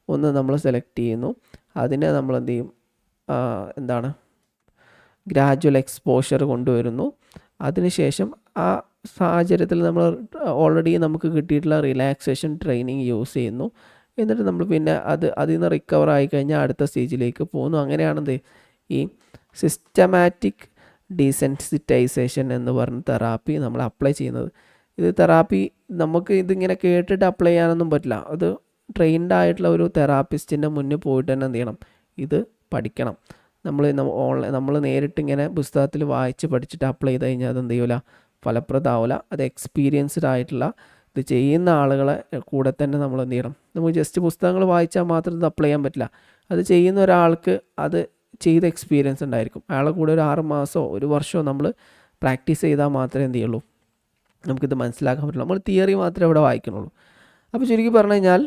ഒന്ന് നമ്മൾ സെലക്ട് ചെയ്യുന്നു. അതിനെ നമ്മൾ എന്ത് ചെയ്യും, ഗ്രാജുവൽ എക്സ്പോഷർ കൊണ്ടുവരുന്നു. അതിനുശേഷം ആ സാഹചര്യത്തിൽ നമ്മൾ ഓൾറെഡി നമുക്ക് കിട്ടിയിട്ടുള്ള റിലാക്സേഷൻ ട്രെയിനിങ് യൂസ് ചെയ്യുന്നു. എന്നിട്ട് നമ്മൾ പിന്നെ അതിൽ നിന്ന് റിക്കവർ ആയി കഴിഞ്ഞാൽ അടുത്ത സ്റ്റേജിലേക്ക് പോകുന്നു. അങ്ങനെയാണെന്ത് ഈ സിസ്റ്റമാറ്റിക് ഡീസെൻസിറ്റൈസേഷൻ എന്ന് പറഞ്ഞ തെറാപ്പി നമ്മൾ അപ്ലൈ ചെയ്യുന്നത്. തെറാപ്പി നമുക്ക് ഇതിങ്ങനെ കേട്ടിട്ട് അപ്ലൈ ചെയ്യാനൊന്നും പറ്റില്ല. അത് ട്രെയിൻഡ് ആയിട്ടുള്ള ഒരു തെറാപ്പിസ്റ്റിൻ്റെ മുന്നിൽ പോയിട്ട് തന്നെ എന്ത് ചെയ്യണം, ഇത് പഠിക്കണം. നമ്മൾ നേരിട്ട് ഇങ്ങനെ പുസ്തകത്തിൽ വായിച്ച് പഠിച്ചിട്ട് അപ്ലൈ ചെയ്ത് കഴിഞ്ഞാൽ അതെന്ത് ചെയ്യൂല, ഫലപ്രദമാവില്ല. അത് എക്സ്പീരിയൻസ്ഡ് ആയിട്ടുള്ള ഇത് ചെയ്യുന്ന ആളുകളെ കൂടെ തന്നെ നമ്മൾ എന്ത് ചെയ്യണം. നമുക്ക് ജസ്റ്റ് പുസ്തകങ്ങൾ വായിച്ചാൽ മാത്രം ഇത് അപ്ലൈ ചെയ്യാൻ പറ്റില്ല. അത് ചെയ്യുന്ന ഒരാൾക്ക് അത് ചെയ്ത എക്സ്പീരിയൻസ് ഉണ്ടായിരിക്കും. അയാളെ കൂടെ ഒരു 6 മാസമോ 1 വർഷമോ നമ്മൾ പ്രാക്ടീസ് ചെയ്താൽ മാത്രമേ എന്ത് ചെയ്യുള്ളൂ, നമുക്കിത് മനസ്സിലാക്കാൻ പറ്റുള്ളൂ. നമ്മൾ തിയറി മാത്രമേ ഇവിടെ വായിക്കണുള്ളൂ. അപ്പോൾ ചുരുക്കി പറഞ്ഞു കഴിഞ്ഞാൽ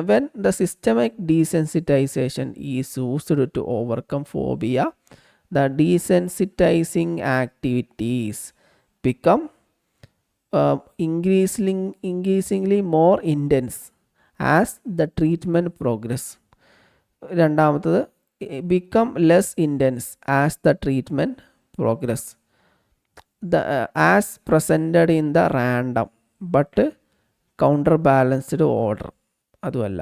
when the systematic desensitisation is used to overcome phobia, the desensitising activities become increasingly more intense as the treatment progress. രണ്ടാമത്തത് become less intense as the treatment progress. As presented in the random but counterbalanced order, അതുമല്ല,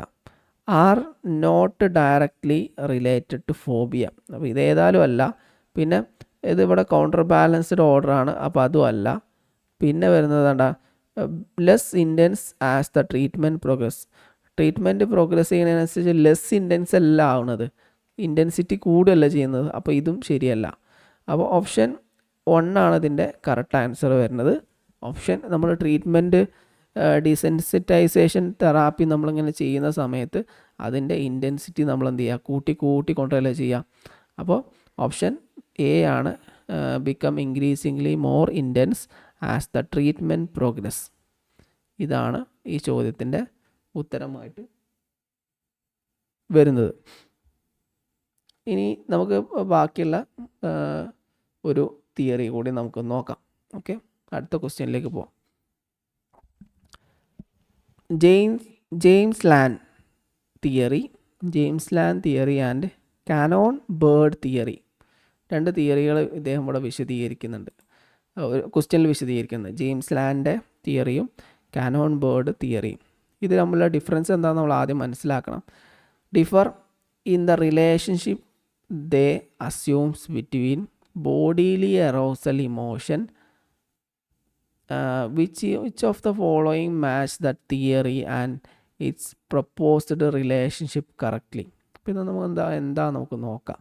are not directly related to phobia. അപ്പോൾ ഇതേതായാലും അല്ല. പിന്നെ ഇതിവിടെ counter balanced ഓർഡറാണ്, അപ്പോൾ അതും അല്ല. പിന്നെ വരുന്നത് എന്താ, less intense as the treatment progress. Treatment progress ചെയ്യുന്നതിനനുസരിച്ച് ലെസ് ഇൻറ്റൻസ് അല്ല ആവുന്നത്, ഇൻറ്റൻസിറ്റി കൂടുകയല്ല ചെയ്യുന്നത്. അപ്പോൾ ഇതും ശരിയല്ല. അപ്പോൾ ഓപ്ഷൻ 1 ആണ് ഇതിൻ്റെ കറക്റ്റ് ആൻസർ വരുന്നത്. ഓപ്ഷൻ, നമ്മൾ ട്രീറ്റ്മെൻറ്റ് ഡിസെൻസിറ്റൈസേഷൻ തെറാപ്പി നമ്മളിങ്ങനെ ചെയ്യുന്ന സമയത്ത് അതിൻ്റെ ഇൻറ്റൻസിറ്റി നമ്മൾ എന്ത് ചെയ്യുക, കൂട്ടി കൊണ്ടുവരിക ചെയ്യുക. അപ്പോൾ ഓപ്ഷൻ എ ആണ്, become increasingly more intense as the treatment progress. ഇതാണ് ഈ ചോദ്യത്തിൻ്റെ ഉത്തരമായിട്ട് വരുന്നത്. ഇനി നമുക്ക് ബാക്കിയുള്ള ഒരു തിയറി കൂടി നമുക്ക് നോക്കാം. ഓക്കെ, അടുത്ത ക്വസ്റ്റ്യനിലേക്ക് പോവാം. James Lange theory and Cannon Bard theory, 2 തിയറികൾ ഇദ്ദേഹം ഇവിടെ വിശദീകരിക്കുന്നുണ്ട്, ഒരു ക്വസ്റ്റ്യനിൽ വിശദീകരിക്കുന്നത്. ജെയിംസ് ലാൻ്റെ തിയറിയും കാനോൺ ബേർഡ് തിയറിയും. ഇത് തമ്മിലുള്ള ഡിഫറൻസ് എന്താണെന്ന് നമ്മൾ ആദ്യം മനസ്സിലാക്കണം. Differ in the relationship they assumes between bodily arousal emotion, which of the following match that theory and its proposed relationship correctly. അപ്പോൾ ഇത് നമുക്ക് എന്താ നമുക്ക് നോക്കാം.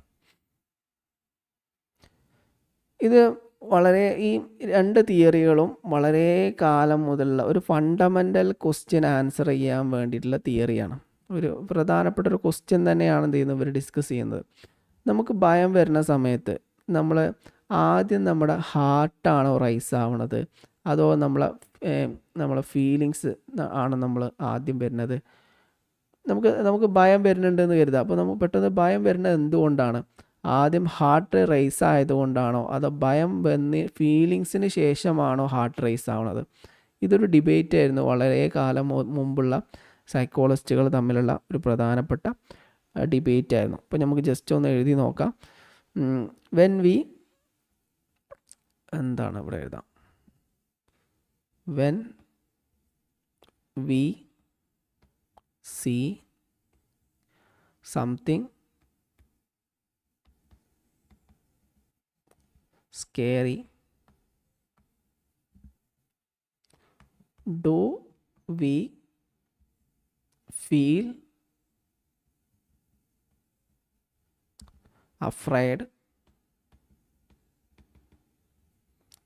ഇത് വളരെ, ഈ 2 തിയറികളും വളരെ കാലം മുതലുള്ള ഒരു ഫണ്ടമെൻ്റൽ ക്വസ്റ്റ്യൻ ആൻസർ ചെയ്യാൻ വേണ്ടിയിട്ടുള്ള തിയറിയാണ്. ഒരു പ്രധാനപ്പെട്ട ഒരു ക്വസ്റ്റ്യൻ തന്നെയാണ് എന്ത് ചെയ്യുന്നത്, ഇവർ ഡിസ്കസ് ചെയ്യുന്നത്. നമുക്ക് ഭയം വരുന്ന സമയത്ത് നമ്മൾ ആദ്യം നമ്മുടെ ഹാർട്ടാണോ റൈസ് ആവണത്, അതോ നമ്മളെ ഫീലിങ്സ് ആണ് നമ്മൾ ആദ്യം വരുന്നത്? നമുക്ക് ഭയം വരുന്നുണ്ടെന്ന് കരുതുക. അപ്പോൾ നമുക്ക് പെട്ടെന്ന് ഭയം വരുന്നത് എന്തുകൊണ്ടാണ്? ആദ്യം ഹാർട്ട് റൈസ് ആയതുകൊണ്ടാണോ, അതോ ഭയം വന്ന് ഫീലിങ്സിന് ശേഷമാണോ ഹാർട്ട് റൈസ് ആവണത്? ഇതൊരു ഡിബേറ്റ് ആയിരുന്നു വളരെ കാലം മുമ്പുള്ള സൈക്കോളജിസ്റ്റുകൾ തമ്മിലുള്ള ഒരു പ്രധാനപ്പെട്ട ഡിബേറ്റ് ആയിരുന്നു. അപ്പോൾ നമുക്ക് ജസ്റ്റ് ഒന്ന് എഴുതി നോക്കാം. എന്താണ് ഇവിടെ എഴുതാം, when we see something scary, do we feel afraid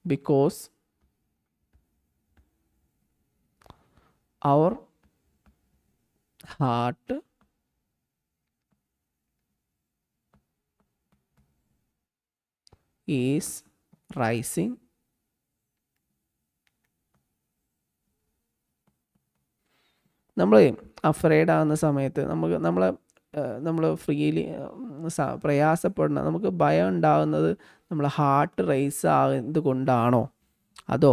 because our heart is rising? നമ്മൾ അഫ്രൈഡ് ആകുന്ന സമയത്ത് നമ്മൾ ഫ്രീലി പ്രയാസപ്പെടുന്ന, നമുക്ക് ഭയം ഉണ്ടാകുന്നത് നമ്മൾ ഹാർട്ട് റൈസ് ആകുന്നത് കൊണ്ടാണോ, അതോ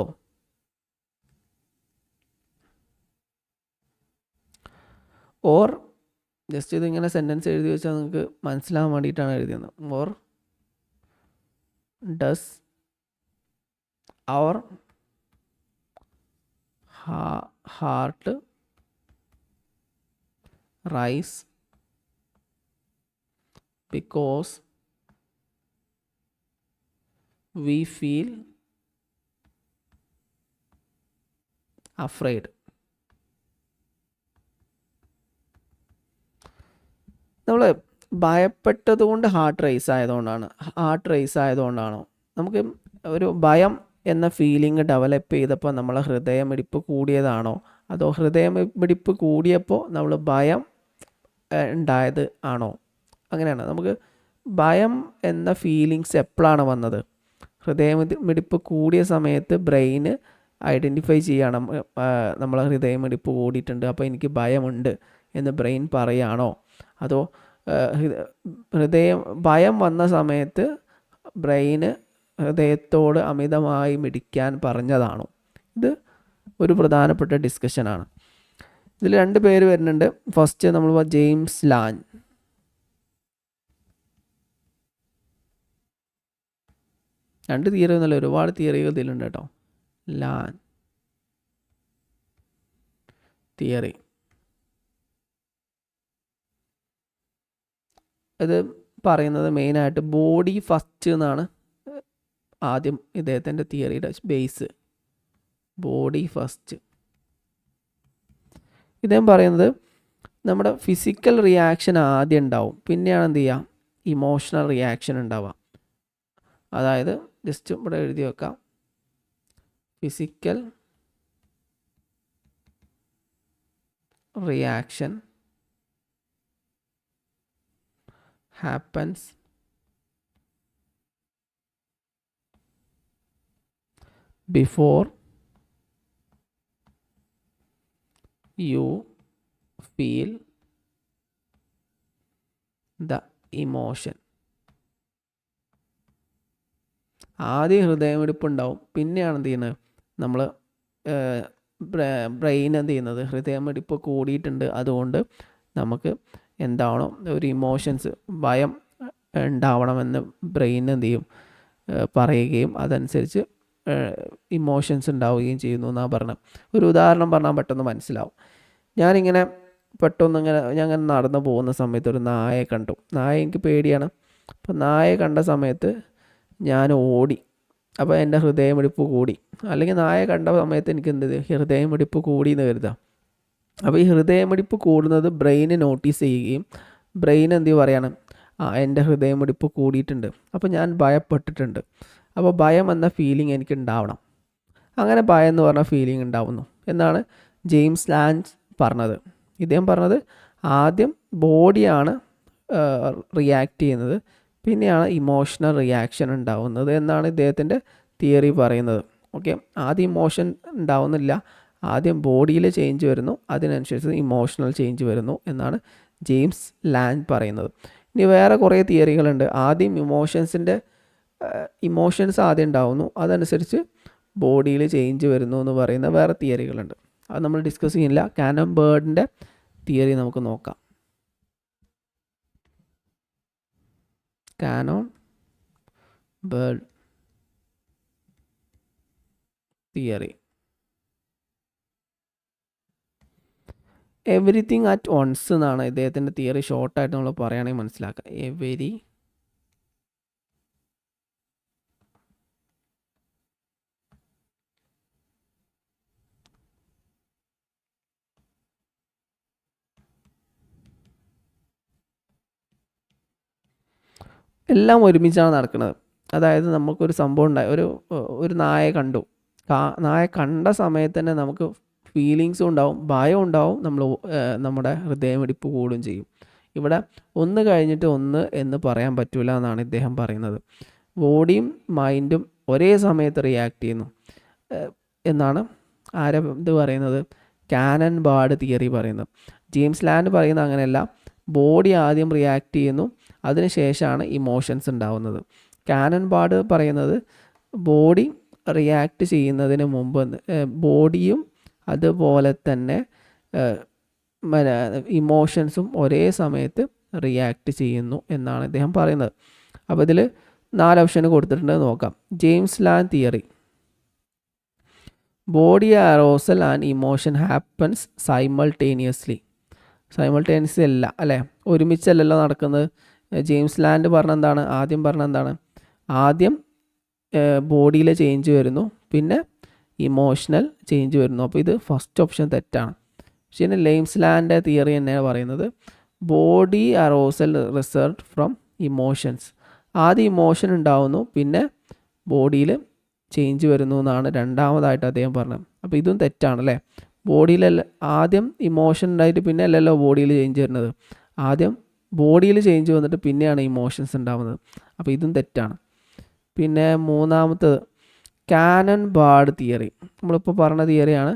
ഓർ ജസ്റ്റ് ഇതിങ്ങനെ സെൻറ്റൻസ് എഴുതി വെച്ചാൽ നിങ്ങൾക്ക് മനസ്സിലാകാൻ വേണ്ടിയിട്ടാണ് എഴുതിയത്. Or does our heart rise because we feel afraid? നമ്മൾ ഭയപ്പെട്ടത് കൊണ്ട് ഹാർട്ട് റേസ് ആയതുകൊണ്ടാണോ? നമുക്ക് ഒരു ഭയം എന്ന ഫീലിംഗ് ഡെവലപ്പ് ചെയ്തപ്പോൾ നമ്മളെ ഹൃദയമിടിപ്പ് കൂടിയതാണോ, അതോ ഹൃദയമിടിപ്പ് കൂടിയപ്പോൾ നമ്മൾ ഭയം ഉണ്ടായത് ആണോ? അങ്ങനെയാണ്. നമുക്ക് ഭയം എന്ന ഫീലിങ്സ് എപ്പോഴാണ് വന്നത്? ഹൃദയമിടിപ്പ് കൂടിയ സമയത്ത് ബ്രെയിന് ഐഡൻറ്റിഫൈ ചെയ്യണം, നമ്മളെ ഹൃദയമിടിപ്പ് കൂടിയിട്ടുണ്ട്, അപ്പോൾ എനിക്ക് ഭയമുണ്ട് എന്ന് ബ്രെയിൻ പറയുകയാണോ? അതോ ഭയം വന്ന സമയത്ത് ബ്രെയിന് ഹൃദയത്തോട് അമിതമായി മിടിക്കാൻ പറഞ്ഞതാണോ? ഇത് ഒരു പ്രധാനപ്പെട്ട ഡിസ്കഷനാണ്. ഇതിൽ 2 പേര് വരുന്നുണ്ട്. ഫസ്റ്റ് നമ്മൾ ജെയിംസ് ലാൻ. രണ്ട് തിയറി ഒന്നുമല്ല, ഒരുപാട് തിയറികൾ ഇതിലുണ്ട് കേട്ടോ. ലാൻ തിയറി ഇത് പറയുന്നത് മെയിനായിട്ട് ബോഡി ഫസ്റ്റ് എന്നാണ് ആദ്യം ഇദ്ദേഹത്തിൻ്റെ തിയറിയുടെ ബേസ്. Body first. ഇദ്ദേഹം പറയുന്നത് നമ്മുടെ ഫിസിക്കൽ റിയാക്ഷൻ ആദ്യം ഉണ്ടാവും, പിന്നെയാണ് എന്ത് ചെയ്യുക, ഇമോഷണൽ റിയാക്ഷൻ ഉണ്ടാവുക. അതായത് ജസ്റ്റ് ഇവിടെ എഴുതി വെക്കാം, physical reaction happens before you feel the emotion. ആദ്യം ഹൃദയമിടിപ്പ് ഉണ്ടാവും, പിന്നെയാണ് എന്ത് ചെയ്യുന്നത്, നമ്മൾ ബ്രെയിൻ എന്ത് ചെയ്യുന്നത്, ഹൃദയമിടിപ്പ് കൂടിയിട്ടുണ്ട്, അതുകൊണ്ട് നമുക്ക് എന്താവണോ ഒരു ഇമോഷൻസ്, ഭയം ഉണ്ടാവണമെന്ന് ബ്രെയിൻ എന്ത് ചെയ്യും, പറയുകയും അതനുസരിച്ച് ഇമോഷൻസ് ഉണ്ടാവുകയും ചെയ്യുന്നു എന്നാണ് പറഞ്ഞത്. ഒരു ഉദാഹരണം പറഞ്ഞാൽ പെട്ടെന്ന് മനസ്സിലാവും. ഞാനിങ്ങനെ ഞാൻ നടന്നു പോകുന്ന സമയത്ത് ഒരു നായയെ കണ്ടു. നായ എനിക്ക് പേടിയാണ്. അപ്പോൾ നായയെ കണ്ട സമയത്ത് ഞാൻ ഓടി. അപ്പോൾ എൻ്റെ ഹൃദയമിടിപ്പ് കൂടി. അല്ലെങ്കിൽ നായയെ കണ്ട സമയത്ത് എനിക്ക് എന്ത് ഹൃദയമിടിപ്പ് കൂടി എന്ന് കരുതാം. അപ്പോൾ ഈ ഹൃദയമിടിപ്പ് കൂടുന്നത് ബ്രെയിന് നോട്ടീസ് ചെയ്യുകയും ബ്രെയിൻ എന്ത് പറയാണ്, എൻ്റെ ഹൃദയമിടിപ്പ് കൂടിയിട്ടുണ്ട്, അപ്പോൾ ഞാൻ ഭയപ്പെട്ടിട്ടുണ്ട്, അപ്പോൾ ഭയം എന്ന ഫീലിംഗ് എനിക്ക് ഉണ്ടാവണം. അങ്ങനെ ഭയം എന്ന് പറഞ്ഞ ഫീലിംഗ് ഉണ്ടാവുന്നു എന്നാണ് ജെയിംസ് ലാൻസ് പറഞ്ഞത്. ഇദ്ദേഹം പറഞ്ഞത് ആദ്യം ബോഡിയാണ് റിയാക്ട് ചെയ്യുന്നത്, പിന്നെയാണ് ഇമോഷണൽ റിയാക്ഷൻ ഉണ്ടാവുന്നത് എന്നാണ് ഇദ്ദേഹത്തിൻ്റെ തിയറി പറയുന്നത്. ഓക്കെ, ആദ്യം ഇമോഷൻ ഉണ്ടാവുന്നില്ല, ആദ്യം ബോഡിയിൽ ചേഞ്ച് വരുന്നു, അതിനനുസരിച്ച് ഇമോഷണൽ ചേഞ്ച് വരുന്നു എന്നാണ് ജെയിംസ് ലാൻ പറയുന്നത്. ഇനി വേറെ കുറേ തിയറികളുണ്ട്. ആദ്യം ഇമോഷൻസ് ആദ്യം ഉണ്ടാവുന്നു, അതനുസരിച്ച് ബോഡിയിൽ ചേഞ്ച് വരുന്നു എന്ന് പറയുന്ന വേറെ തിയറികളുണ്ട്. അത് നമ്മൾ ഡിസ്കസ് ചെയ്യുന്നില്ല. കാനം ബേർഡിൻ്റെ തിയറി നമുക്ക് നോക്കാം. Cannon bard theory. Everything at once എന്നാണ് ഇദ്ദേഹത്തിൻ്റെ തിയറി. ഷോർട്ടായിട്ട് നമ്മൾ പറയുകയാണെങ്കിൽ മനസ്സിലാക്കാം. എല്ലാം ഒരുമിച്ചാണ് നടക്കുന്നത്. അതായത് നമുക്കൊരു സംഭവം ഉണ്ടായി, ഒരു നായയെ കണ്ടു. നായ കണ്ട സമയത്ത് തന്നെ നമുക്ക് ഫീലിങ്സും ഉണ്ടാവും, ഭയം ഉണ്ടാവും, നമ്മുടെ ഹൃദയമിടിപ്പ് കൂടുകയും ചെയ്യും. ഇവിടെ ഒന്ന് കഴിഞ്ഞിട്ട് ഒന്ന് എന്ന് പറയാൻ പറ്റില്ല എന്നാണ് ഇദ്ദേഹം പറയുന്നത്. ബോഡിയും മൈൻഡും ഒരേ സമയത്ത് റിയാക്ട് ചെയ്യുന്നു എന്നാണ് ഇത് പറയുന്നത്, കാനൻ ബാർഡ് തിയറി പറയുന്നത്. ജെയിംസ് ലാൻഡ് പറയുന്നത് അങ്ങനെയല്ല, ബോഡി ആദ്യം റിയാക്ട് ചെയ്യുന്നു, അതിനുശേഷമാണ് ഇമോഷൻസ് ഉണ്ടാവുന്നത്. കാനൻ ബാർഡ് പറയുന്നത് ബോഡി റിയാക്ട് ചെയ്യുന്നതിന് മുമ്പ് ബോഡിയും അതുപോലെ തന്നെ ഇമോഷൻസും ഒരേ സമയത്ത് റിയാക്ട് ചെയ്യുന്നു എന്നാണ് ഇദ്ദേഹം പറയുന്നത്. അപ്പോൾ ഇതിൽ 4 ഓപ്ഷൻ കൊടുത്തിട്ടുണ്ട്, നോക്കാം. James Lange theory: body arousal and emotion happens simultaneously അല്ല അല്ലേ, ഒരുമിച്ചല്ലല്ലോ നടക്കുന്നത്. ജെയിംസ് ലാൻഡ് ആദ്യം പറഞ്ഞ എന്താണ്, ആദ്യം ബോഡിയിലെ ചേഞ്ച് വരുന്നു, പിന്നെ ഇമോഷണൽ ചേഞ്ച് വരുന്നു. അപ്പോൾ ഇത് ഫസ്റ്റ് ഓപ്ഷൻ തെറ്റാണ്. പക്ഷേ ജെയിംസ് ലാൻഡ് തിയറി തന്നെയാണ് പറയുന്നത് body arousal result from emotions. ആദ്യം ഇമോഷൻ ഉണ്ടാവുന്നു, പിന്നെ ബോഡിയിൽ ചേഞ്ച് വരുന്നു എന്നാണ് രണ്ടാമതായിട്ട് അദ്ദേഹം പറഞ്ഞത്. അപ്പോൾ ഇതും തെറ്റാണല്ലേ. ബോഡിയിലല്ല, ആദ്യം ഇമോഷൻ ഉണ്ടായിട്ട് പിന്നെ അല്ലല്ലോ ബോഡിയിൽ ചേഞ്ച് വരുന്നത്. ആദ്യം ബോഡിയിൽ ചേഞ്ച് വന്നിട്ട് പിന്നെയാണ് ഇമോഷൻസ് ഉണ്ടാവുന്നത്. അപ്പോൾ ഇതും തെറ്റാണ്. പിന്നെ മൂന്നാമത്തത് കാനൻ ബാർഡ് തിയറി. നമ്മളിപ്പോൾ പറഞ്ഞ തിയറിയാണ്.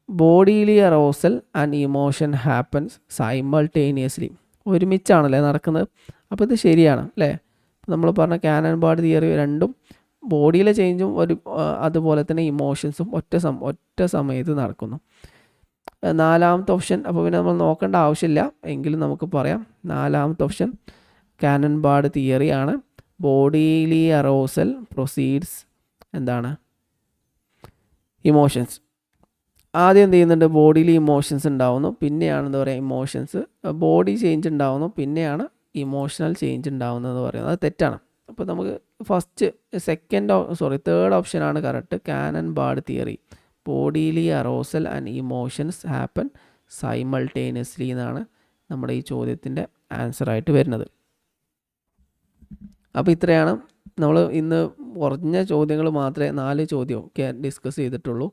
Bodily arousal and emotion happens simultaneously. ഒരുമിച്ചാണല്ലേ നടക്കുന്നത്. അപ്പോൾ ഇത് ശരിയാണ് അല്ലേ. നമ്മൾ പറഞ്ഞ കാനൻ ബാർഡ് തിയറി രണ്ടും ബോഡിയിലെ ചേഞ്ചും അതുപോലെ തന്നെ ഇമോഷൻസും ഒറ്റ സമയത്ത് നടക്കുന്നു. നാലാമത്തെ ഓപ്ഷൻ അപ്പോൾ പിന്നെ നമ്മൾ നോക്കേണ്ട ആവശ്യമില്ല, എങ്കിലും നമുക്ക് പറയാം. നാലാമത്തെ ഓപ്ഷൻ കാനൻ ബാർഡ് തിയറിയാണ്. ബോഡിയിലി അറോസൽ പ്രൊസീഡ്സ് എന്താണ് ഇമോഷൻസ്. ആദ്യം എന്ത് ചെയ്യുന്നുണ്ട്, ബോഡിയിൽ ഇമോഷൻസ് ഉണ്ടാവുന്നു, പിന്നെയാണ് എന്താ പറയുക ഇമോഷൻസ് ബോഡി ചേഞ്ച് ഉണ്ടാവുന്നു, പിന്നെയാണ് ഇമോഷണൽ ചേഞ്ച് ഉണ്ടാവുന്നതെന്ന് പറയുന്നത്. അത് തെറ്റാണ്. അപ്പോൾ നമുക്ക് തേർഡ് ഓപ്ഷനാണ് correct. Cannon Bard theory, bodily arousal and emotions happen simultaneously എന്നാണ് നമ്മുടെ ഈ ചോദ്യത്തിൻ്റെ ആൻസറായിട്ട് വരുന്നത്. അപ്പോൾ ഇത്രയാണ് നമ്മൾ ഇന്ന് കുറഞ്ഞ ചോദ്യങ്ങൾ മാത്രമേ 4 ചോദ്യമൊക്കെ ഡിസ്കസ് ചെയ്തിട്ടുള്ളൂ.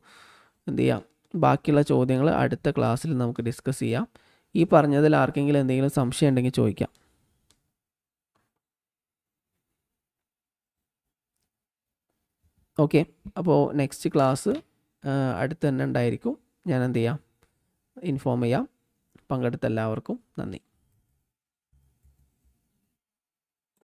എന്ത് ചെയ്യാം, ബാക്കിയുള്ള ചോദ്യങ്ങൾ അടുത്ത ക്ലാസ്സിൽ നമുക്ക് ഡിസ്കസ് ചെയ്യാം. ഈ പറഞ്ഞതിൽ ആർക്കെങ്കിലും എന്തെങ്കിലും സംശയം ഉണ്ടെങ്കിൽ ചോദിക്കാം. ഓക്കെ, അപ്പോൾ നെക്സ്റ്റ് ക്ലാസ് അടുത്ത് തന്നെ ഉണ്ടായിരിക്കും. ഞാൻ എന്ത് ചെയ്യാം, ഇൻഫോം ചെയ്യാം. പങ്കെടുത്ത എല്ലാവർക്കും നന്ദി.